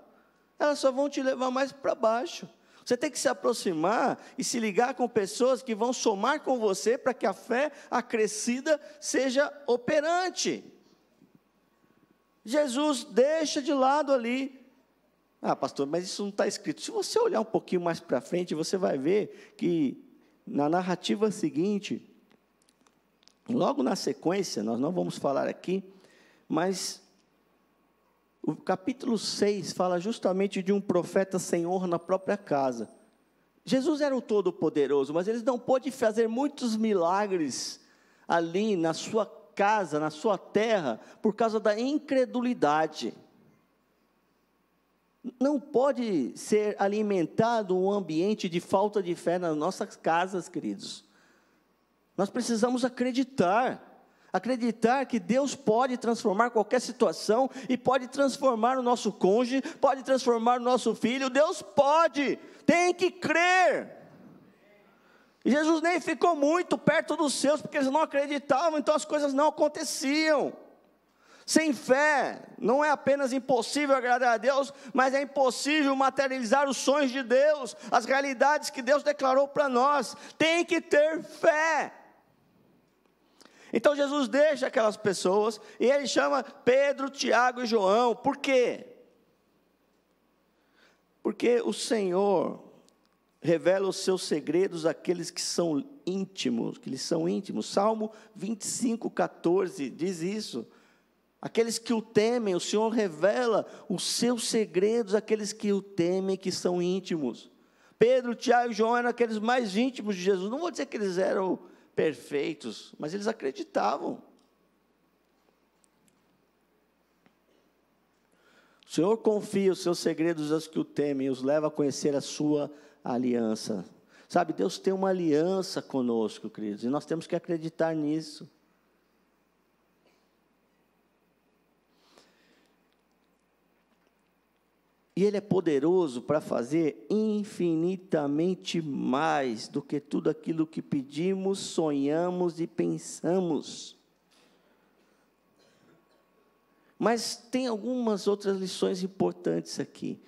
Speaker 1: Elas só vão te levar mais para baixo. Você tem que se aproximar e se ligar com pessoas que vão somar com você para que a fé acrescida seja operante. Jesus deixa de lado ali. Ah, pastor, mas isso não está escrito. Se você olhar um pouquinho mais para frente, você vai ver que na narrativa seguinte, logo na sequência, nós não vamos falar aqui, mas o capítulo 6 fala justamente de um profeta sem honra na própria casa. Jesus era o Todo-Poderoso, mas ele não pôde fazer muitos milagres ali na sua casa, na sua terra, por causa da incredulidade. Não pode ser alimentado um ambiente de falta de fé nas nossas casas, queridos. Nós precisamos acreditar que Deus pode transformar qualquer situação, e pode transformar o nosso cônjuge, pode transformar o nosso filho. Deus pode, tem que crer. E Jesus nem ficou muito perto dos seus, porque eles não acreditavam, então as coisas não aconteciam. Sem fé, não é apenas impossível agradar a Deus, mas é impossível materializar os sonhos de Deus, as realidades que Deus declarou para nós. Tem que ter fé. Então Jesus deixa aquelas pessoas, e ele chama Pedro, Tiago e João. Por quê? Porque o Senhor revela os seus segredos àqueles que são íntimos, Salmo 25:14 diz isso. Aqueles que o temem, o Senhor revela os seus segredos àqueles que o temem, que são íntimos. Pedro, Tiago e João eram aqueles mais íntimos de Jesus. Não vou dizer que eles eram perfeitos, mas eles acreditavam. O Senhor confia os seus segredos aos que o temem e os leva a conhecer a sua aliança. Sabe, Deus tem uma aliança conosco, queridos, e nós temos que acreditar nisso. E Ele é poderoso para fazer infinitamente mais do que tudo aquilo que pedimos, sonhamos e pensamos. Mas tem algumas outras lições importantes aqui.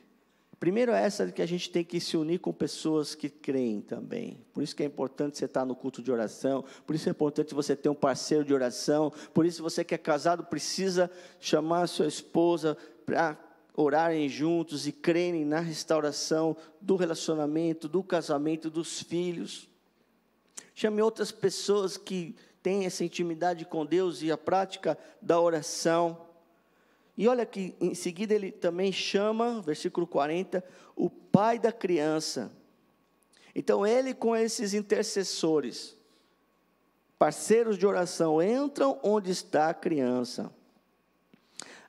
Speaker 1: Primeiro é essa de que a gente tem que se unir com pessoas que creem também. Por isso que é importante você estar no culto de oração, por isso é importante você ter um parceiro de oração, por isso você que é casado precisa chamar a sua esposa para orarem juntos e crerem na restauração do relacionamento, do casamento, dos filhos. Chame outras pessoas que têm essa intimidade com Deus e a prática da oração. E olha que em seguida ele também chama, versículo 40, o pai da criança. Então ele com esses intercessores, parceiros de oração, entram onde está a criança.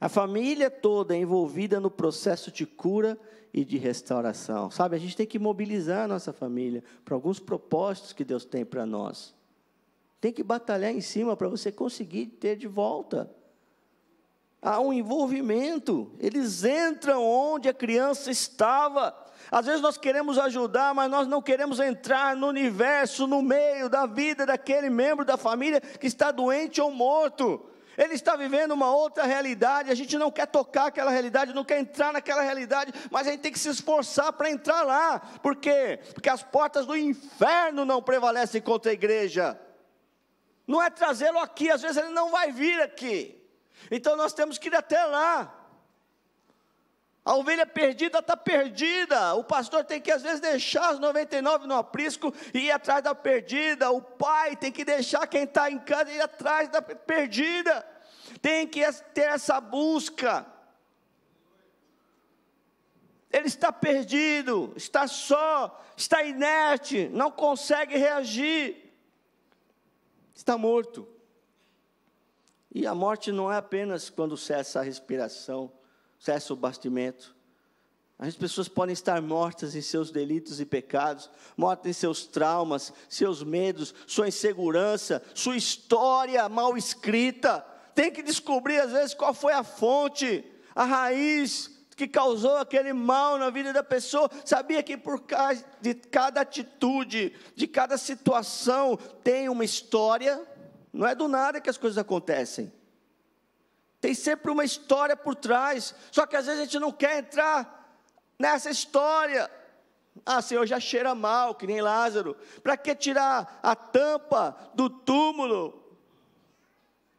Speaker 1: A família toda é envolvida no processo de cura e de restauração. Sabe, a gente tem que mobilizar a nossa família para alguns propósitos que Deus tem para nós. Tem que batalhar em cima para você conseguir ter de volta. Há um envolvimento. Eles entram onde a criança estava. Às vezes nós queremos ajudar, mas nós não queremos entrar no universo, no meio da vida daquele membro da família que está doente ou morto. Ele está vivendo uma outra realidade, a gente não quer tocar aquela realidade, não quer entrar naquela realidade, mas a gente tem que se esforçar para entrar lá. Por quê? Porque as portas do inferno não prevalecem contra a igreja. Não é trazê-lo aqui, às vezes ele não vai vir aqui. Então nós temos que ir até lá. A ovelha perdida está perdida. O pastor tem que às vezes deixar as 99 no aprisco e ir atrás da perdida. O pai tem que deixar quem está em casa e ir atrás da perdida. Tem que ter essa busca. Ele está perdido, está só, está inerte, não consegue reagir. Está morto. E a morte não é apenas quando cessa a respiração, cessa o bastimento. As pessoas podem estar mortas em seus delitos e pecados, mortas em seus traumas, seus medos, sua insegurança, sua história mal escrita. Tem que descobrir às vezes qual foi a fonte, a raiz. que causou aquele mal na vida da pessoa, sabia que por causa de cada atitude, de cada situação, tem uma história. Não é do nada que as coisas acontecem. Tem sempre uma história por trás. Só que às vezes a gente não quer entrar nessa história. Ah, Senhor, já cheira mal, que nem Lázaro. Para que tirar a tampa do túmulo?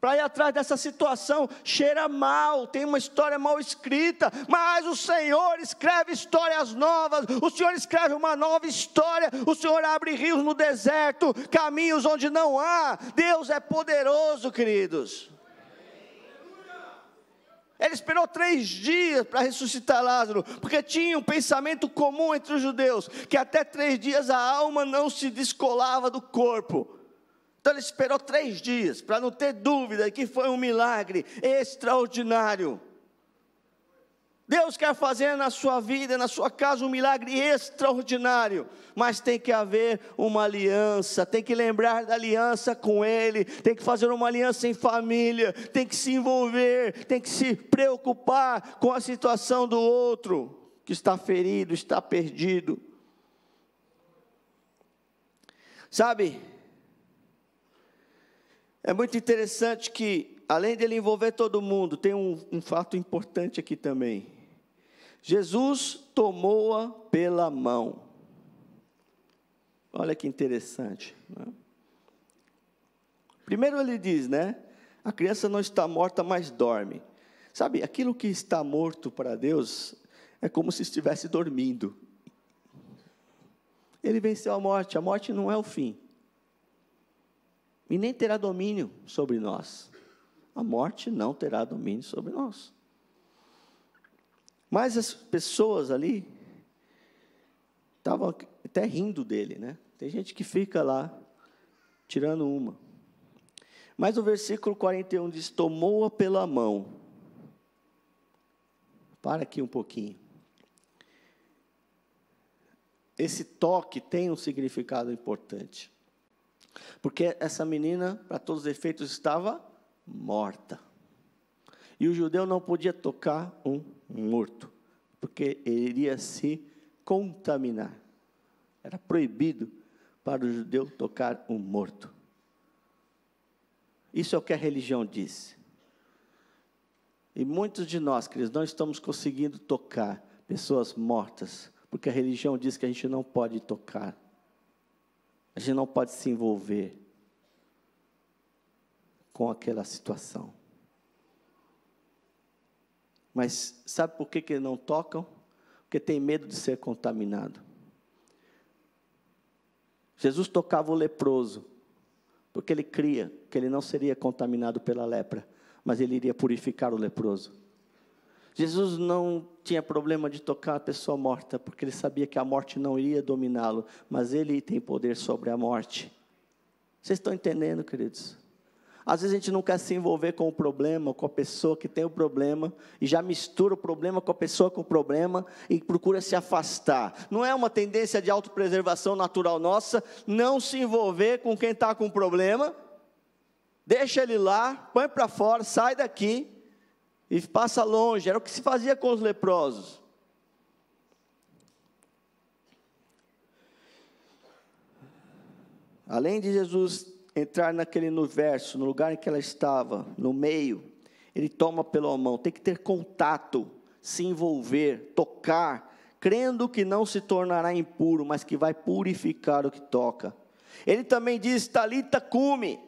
Speaker 1: Para ir atrás dessa situação, cheira mal, tem uma história mal escrita, mas o Senhor escreve histórias novas, o Senhor escreve uma nova história, o Senhor abre rios no deserto, caminhos onde não há. Deus é poderoso, queridos. Ele esperou 3 dias para ressuscitar Lázaro, porque tinha um pensamento comum entre os judeus, que até 3 dias a alma não se descolava do corpo. Então ele esperou 3 dias, para não ter dúvida que foi um milagre extraordinário. Deus quer fazer na sua vida, na sua casa, um milagre extraordinário, mas tem que haver uma aliança, tem que lembrar da aliança com Ele, tem que fazer uma aliança em família, tem que se envolver, tem que se preocupar com a situação do outro, que está ferido, está perdido. Sabe, é muito interessante que, além de ele envolver todo mundo, tem um fato importante aqui também. Jesus tomou-a pela mão. Olha que interessante, né? Primeiro ele diz, né? A criança não está morta, mas dorme. Sabe, aquilo que está morto para Deus é como se estivesse dormindo. Ele venceu a morte não é o fim. E nem terá domínio sobre nós. A morte não terá domínio sobre nós. Mas as pessoas ali estavam até rindo dele, né? Tem gente que fica lá tirando uma. Mas o versículo 41 diz: tomou-a pela mão. Para aqui um pouquinho. Esse toque tem um significado importante. Porque essa menina, para todos os efeitos, estava morta. E o judeu não podia tocar um morto, porque ele iria se contaminar. Era proibido para o judeu tocar um morto. Isso é o que a religião diz. E muitos de nós, queridos, não estamos conseguindo tocar pessoas mortas, porque a religião diz que a gente não pode tocar. A gente não pode se envolver com aquela situação. Mas sabe por que não tocam? Porque tem medo de ser contaminado. Jesus tocava o leproso, porque ele cria que ele não seria contaminado pela lepra, mas ele iria purificar o leproso. Jesus não tinha problema de tocar a pessoa morta, porque ele sabia que a morte não iria dominá-lo, mas ele tem poder sobre a morte. Vocês estão entendendo, queridos? Às vezes a gente não quer se envolver com o problema, com a pessoa que tem o problema, e já mistura o problema com a pessoa com o problema, e procura se afastar. Não é uma tendência de autopreservação natural nossa, não se envolver com quem está com o problema, deixa ele lá, põe para fora, sai daqui, e passa longe. Era o que se fazia com os leprosos. Além de Jesus entrar no verso, no lugar em que ela estava, no meio, ele toma pela mão. Tem que ter contato, se envolver, tocar, crendo que não se tornará impuro, mas que vai purificar o que toca. Ele também diz: Talita cumi.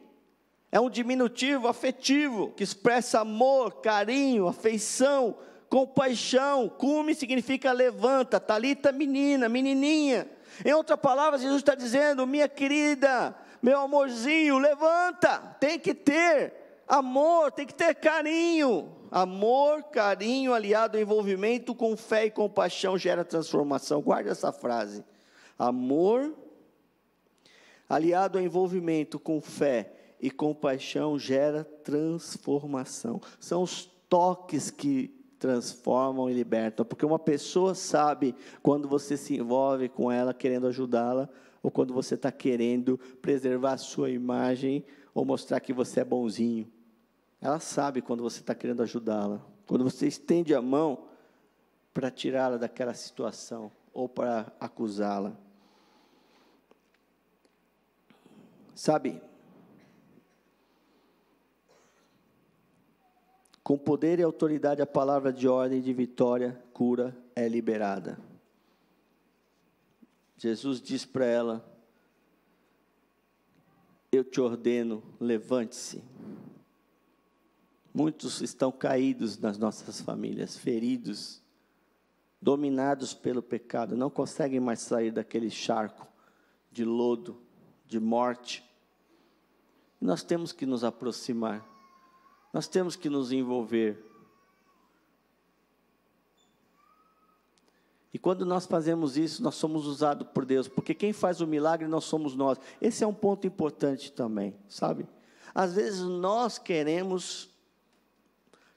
Speaker 1: É um diminutivo afetivo, que expressa amor, carinho, afeição, compaixão. Cumi significa levanta, talita menina, menininha. Em outras palavras, Jesus está dizendo: minha querida, meu amorzinho, levanta. Tem que ter amor, tem que ter carinho. Amor, carinho, aliado ao envolvimento com fé e compaixão gera transformação. Guarde essa frase. Amor, aliado ao envolvimento com fé e compaixão gera transformação. São os toques que transformam e libertam, porque uma pessoa sabe quando você se envolve com ela querendo ajudá-la, ou quando você está querendo preservar a sua imagem, ou mostrar que você é bonzinho. Ela sabe quando você está querendo ajudá-la. Quando você estende a mão, para tirá-la daquela situação ou para acusá-la. Sabe, com poder e autoridade, a palavra de ordem e de vitória, cura é liberada. Jesus diz para ela: eu te ordeno, levante-se. Muitos estão caídos nas nossas famílias, feridos, dominados pelo pecado, não conseguem mais sair daquele charco de lodo, de morte. Nós temos que nos aproximar, nós temos que nos envolver. E quando nós fazemos isso, nós somos usados por Deus, porque quem faz o milagre não somos nós. Esse é um ponto importante também, sabe? Às vezes nós queremos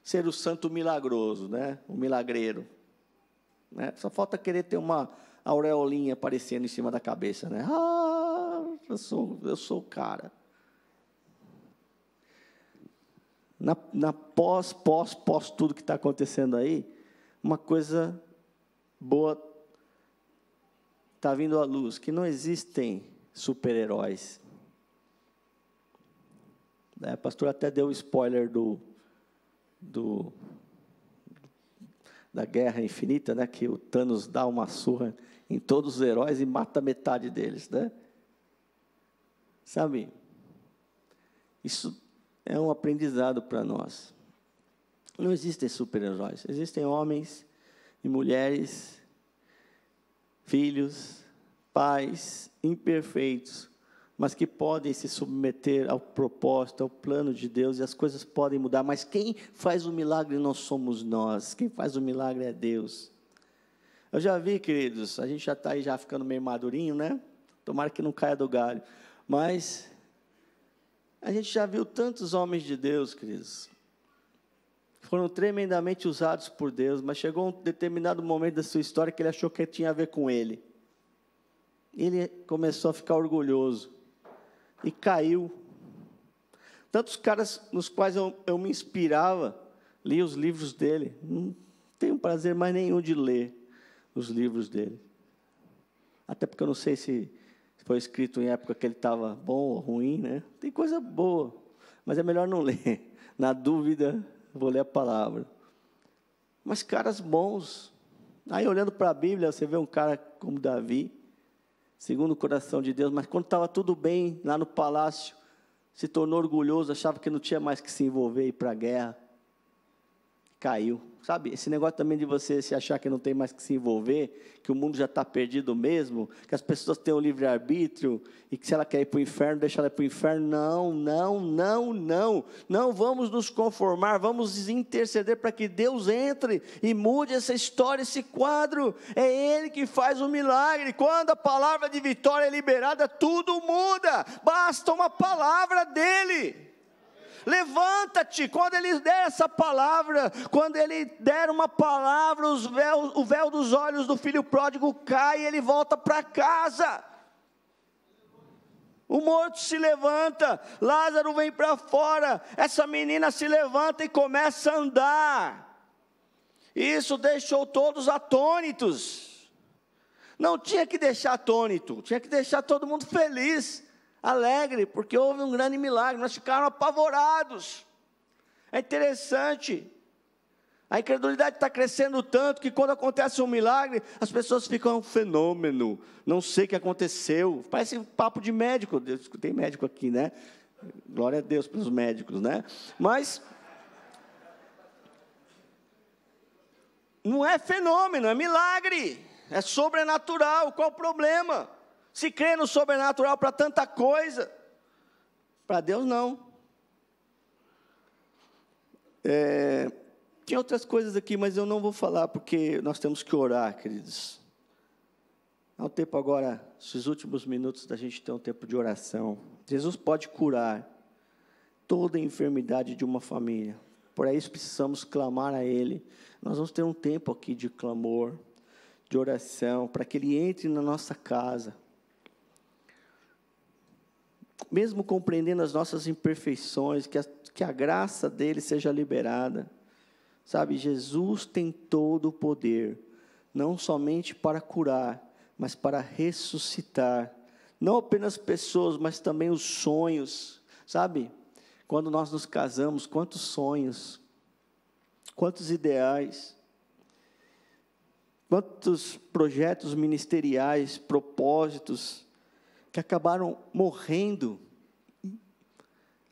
Speaker 1: ser o santo milagroso, né? O milagreiro, né? Só falta querer ter uma aureolinha aparecendo em cima da cabeça, né? Ah, eu sou o cara. Na pós tudo que está acontecendo aí, uma coisa boa está vindo à luz, que não existem super-heróis. O pastor até deu spoiler da Guerra Infinita, né, que o Thanos dá uma surra em todos os heróis e mata metade deles, né? Sabe, isso é um aprendizado para nós. Não existem super-heróis, existem homens e mulheres, filhos, pais imperfeitos, mas que podem se submeter ao propósito, ao plano de Deus, e as coisas podem mudar. Mas quem faz o milagre não somos nós, quem faz o milagre é Deus. Eu já vi, queridos, a gente já está aí já ficando meio madurinho, né? Tomara que não caia do galho. Mas a gente já viu tantos homens de Deus, queridos, foram tremendamente usados por Deus, mas chegou um determinado momento da sua história que ele achou que tinha a ver com ele. Ele começou a ficar orgulhoso e caiu. Tantos caras nos quais eu me inspirava, li os livros dele, não tenho prazer mais nenhum de ler os livros dele. Até porque eu não sei se foi escrito em época que ele estava bom ou ruim, né? Tem coisa boa, mas é melhor não ler. Na dúvida, vou ler a palavra. Mas caras bons. Aí, olhando para a Bíblia, você vê um cara como Davi, segundo o coração de Deus, mas quando estava tudo bem lá no palácio, se tornou orgulhoso, achava que não tinha mais que se envolver e ir para a guerra. Caiu. Sabe, esse negócio também de você se achar que não tem mais que se envolver, que o mundo já está perdido mesmo, que as pessoas têm um livre-arbítrio, e que se ela quer ir para o inferno, deixa ela ir para o inferno. Não vamos nos conformar, vamos interceder para que Deus entre e mude essa história, esse quadro. É Ele que faz o milagre. Quando a palavra de vitória é liberada, tudo muda, basta uma palavra dEle. Levanta-te, quando Ele der essa palavra, quando Ele der uma palavra, o véu dos olhos do filho pródigo cai e ele volta para casa. O morto se levanta, Lázaro vem para fora, essa menina se levanta e começa a andar. Isso deixou todos atônitos. Não tinha que deixar atônito, tinha que deixar todo mundo feliz, alegre, porque houve um grande milagre. Nós ficaram apavorados. É interessante, a incredulidade está crescendo tanto, que quando acontece um milagre, as pessoas ficam um fenômeno, não sei o que aconteceu, parece um papo de médico. Tem médico aqui, né? Glória a Deus pelos médicos, né? Mas não é fenômeno, é milagre, é sobrenatural. Qual o problema? Se crê no sobrenatural para tanta coisa, para Deus não. Tinha outras coisas aqui, mas eu não vou falar, porque nós temos que orar, queridos. Há um tempo agora, esses últimos minutos da gente ter um tempo de oração. Jesus pode curar toda a enfermidade de uma família. Por isso precisamos clamar a Ele. Nós vamos ter um tempo aqui de clamor, de oração, para que Ele entre na nossa casa. Mesmo compreendendo as nossas imperfeições, que a graça dEle seja liberada. Sabe, Jesus tem todo o poder não somente para curar, mas para ressuscitar, não apenas pessoas, mas também os sonhos, sabe? Quando nós nos casamos, quantos sonhos, quantos ideais, quantos projetos ministeriais, propósitos, que acabaram morrendo.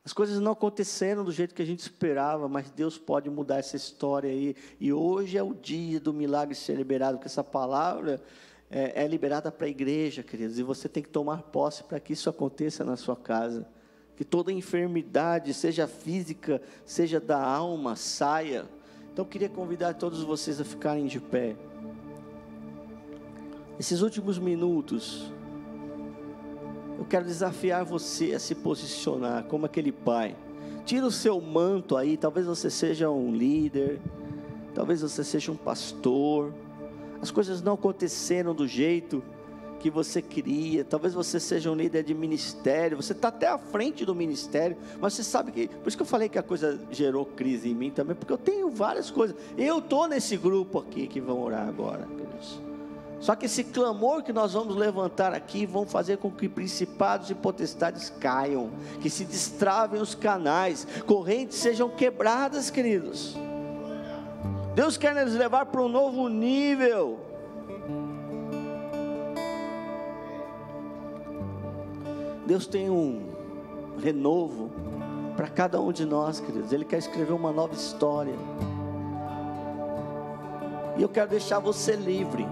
Speaker 1: As coisas não aconteceram do jeito que a gente esperava, mas Deus pode mudar essa história aí, e hoje é o dia do milagre ser liberado, porque essa palavra é liberada para a igreja, queridos, e você tem que tomar posse para que isso aconteça na sua casa, que toda enfermidade, seja física, seja da alma, saia. Então eu queria convidar todos vocês a ficarem de pé. Esses últimos minutos, eu quero desafiar você a se posicionar como aquele pai. Tira o seu manto aí, talvez você seja um líder, talvez você seja um pastor, as coisas não aconteceram do jeito que você queria, talvez você seja um líder de ministério, você está até à frente do ministério, mas você sabe que, por isso que eu falei que a coisa gerou crise em mim também, porque eu tenho várias coisas, eu estou nesse grupo aqui que vão orar agora, queridos. Só que esse clamor que nós vamos levantar aqui, vão fazer com que principados e potestades caiam, que se destravem os canais, correntes sejam quebradas, queridos. Deus quer nos levar para um novo nível. Deus tem um renovo para cada um de nós, queridos. Ele quer escrever uma nova história. E eu quero deixar você livre,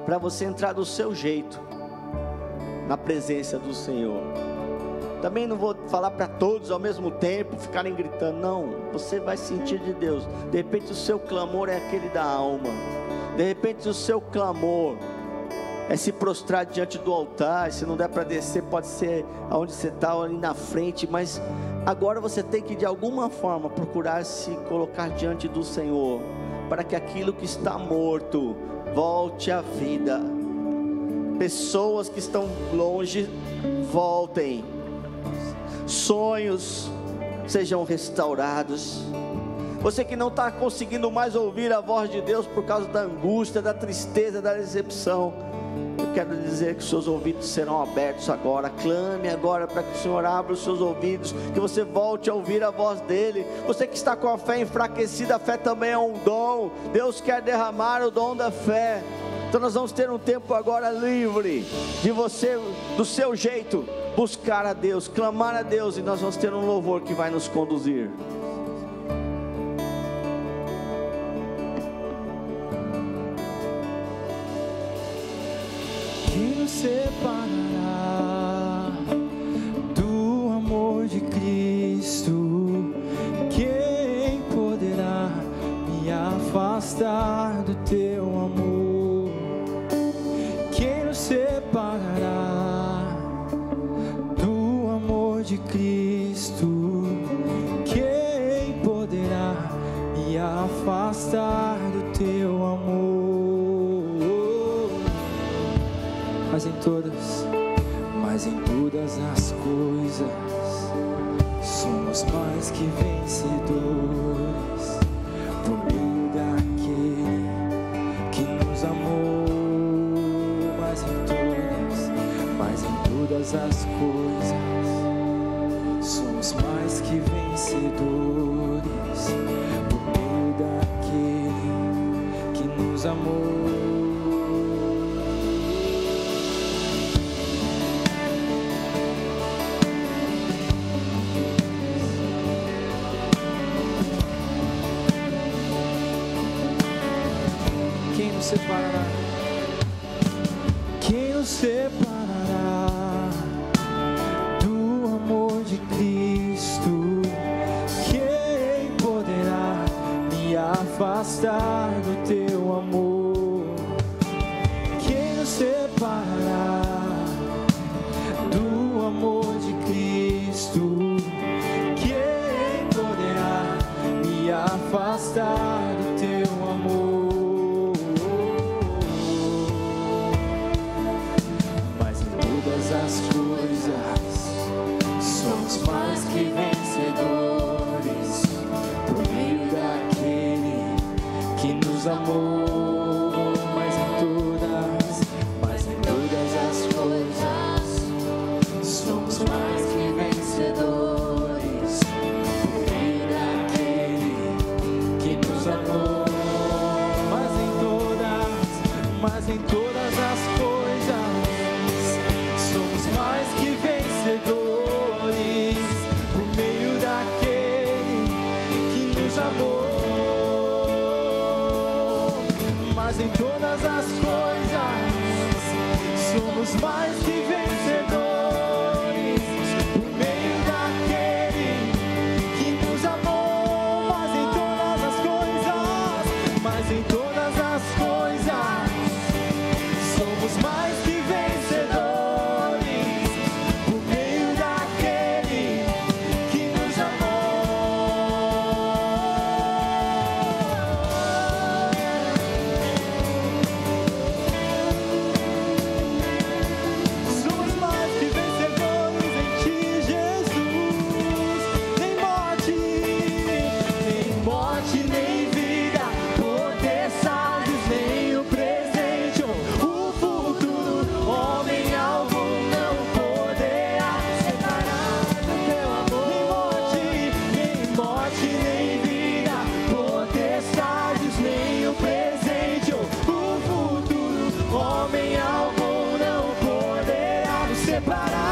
Speaker 1: para você entrar do seu jeito, na presença do Senhor. Também não vou falar para todos ao mesmo tempo, ficarem gritando, não, você vai sentir de Deus. De repente o seu clamor é aquele da alma, de repente o seu clamor é se prostrar diante do altar. Se não der para descer, pode ser aonde você está, ali na frente, mas agora você tem que de alguma forma procurar se colocar diante do Senhor, para que aquilo que está morto volte à vida. Pessoas que estão longe voltem, sonhos sejam restaurados. Você que não está conseguindo mais ouvir a voz de Deus por causa da angústia, da tristeza, da decepção, eu quero dizer que os seus ouvidos serão abertos agora. Clame agora para que o Senhor abra os seus ouvidos, que você volte a ouvir a voz dEle. Você que está com a fé enfraquecida, a fé também é um dom. Deus quer derramar o dom da fé. Então nós vamos ter um tempo agora livre de você, do seu jeito, buscar a Deus, clamar a Deus, e nós vamos ter um louvor que vai nos conduzir.
Speaker 2: Separará do amor de Cristo? Quem poderá me afastar do teu amor? Quem nos separará do amor de Cristo? Quem poderá me afastar do teu amor? Mas em todas as coisas somos mais que vencedores, por meio daquele que nos amou. Mas em todas as coisas somos mais que vencedores, por meio daquele que nos amou. Separará? Quem nos separará do amor de Cristo? Quem poderá me afastar do teu amor? Quem nos separará do amor de Cristo? Quem poderá me afastar do teu amor? As coisas somos mais que vencedores, por meio daquele que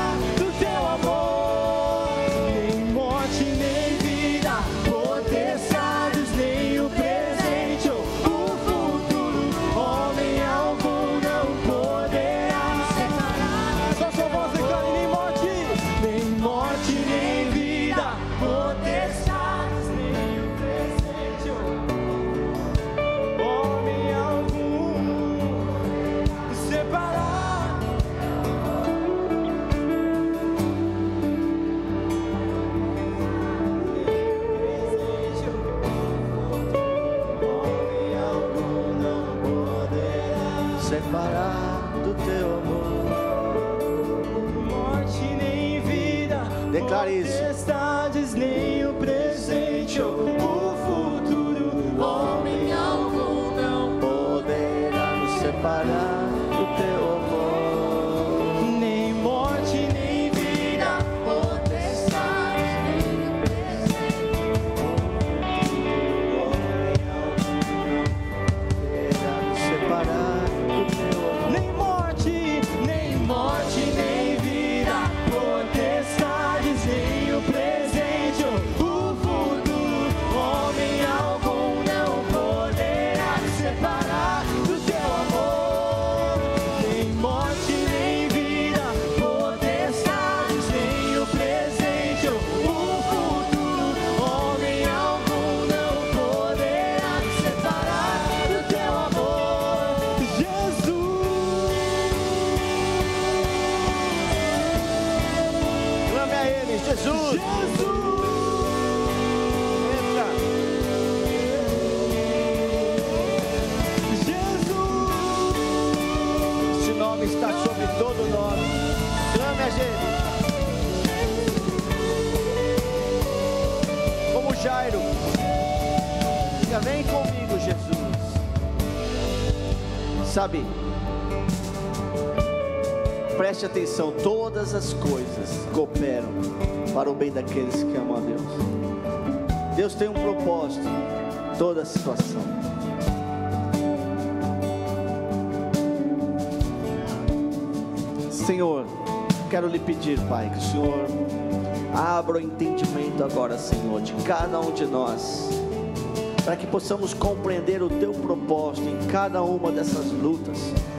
Speaker 2: separar do teu amor. Nem morte, nem vida, potestades, nem o presente ou o futuro, homem algum não poderá separar. Só sua voz declare: nem morte, nem vida, potestades, nem o presente ou homem algum separar.
Speaker 1: Separar do teu amor.
Speaker 2: Morte nem vida,
Speaker 1: Declare isso.
Speaker 2: potestades, nem o presente ou o futuro, homem algum não
Speaker 1: Poderá nos separar do teu amor.
Speaker 2: nem morte nem vida, potestades, nem o presente,
Speaker 1: Poderá nos separar do teu amor.
Speaker 2: nem morte, nem vida, potestades, nem o presente ou o futuro, homem algum não poderá separar do teu amor. Nem morte, nem vida, potestades, nem o presente ou o futuro, homem algum não poderá separar do teu amor. Jesus.
Speaker 1: Clame a Ele, Jesus. Entra. Esse nome está sobre todo nome. Clame a Ele. Como Jairo. Diga: vem comigo, Jesus. Sabe, preste atenção, todas as coisas cooperam para o bem daqueles que amam a Deus. Deus tem um propósito em toda a situação. Senhor, quero lhe pedir, Pai, que o Senhor abra o entendimento agora, Senhor, de cada um de nós, para que possamos compreender o Teu propósito em cada uma dessas lutas,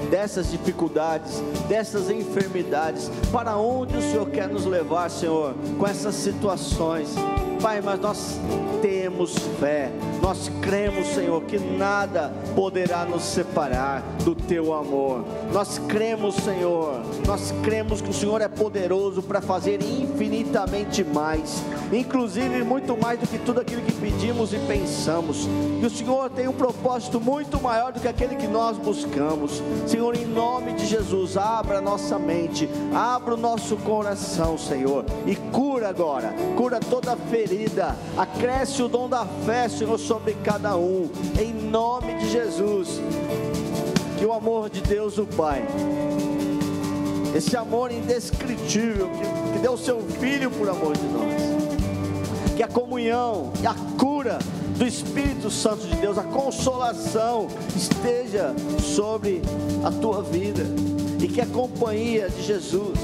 Speaker 1: dessas dificuldades, dessas enfermidades, para onde o Senhor quer nos levar, Senhor, com essas situações. Pai, mas nós temos fé, nós cremos, Senhor, que nada poderá nos separar do Teu amor. Nós cremos, Senhor, nós cremos que o Senhor é poderoso para fazer infinitamente mais, inclusive muito mais do que tudo aquilo que pedimos e pensamos. Que o Senhor tem um propósito muito maior do que aquele que nós buscamos. Senhor, em nome de Jesus, abra a nossa mente, abra o nosso coração, Senhor, e cura agora, cura toda ferida, acresce o dom da fé, Senhor, sobre cada um, em nome de Jesus. Que o amor de Deus o Pai, esse amor indescritível, que deu o seu Filho por amor de nós, que a comunhão e a cura do Espírito Santo de Deus, a consolação esteja sobre a tua vida, e que a companhia de Jesus,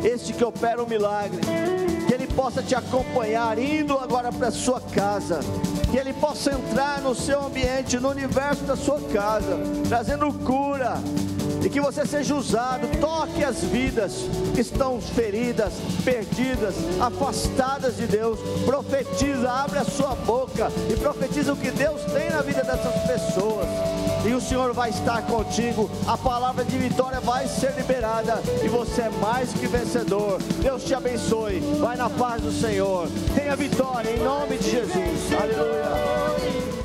Speaker 1: este que opera o milagre, que Ele possa te acompanhar, indo agora para a sua casa, que Ele possa entrar no seu ambiente, no universo da sua casa, trazendo cura, e que você seja usado, toque as vidas que estão feridas, perdidas, afastadas de Deus. Profetiza, abre a sua boca e profetiza o que Deus tem na vida dessas pessoas, e o Senhor vai estar contigo. A palavra de vitória vai ser liberada, e você é mais que vencedor. Deus te abençoe, vai na paz do Senhor, tenha vitória em nome de Jesus, aleluia.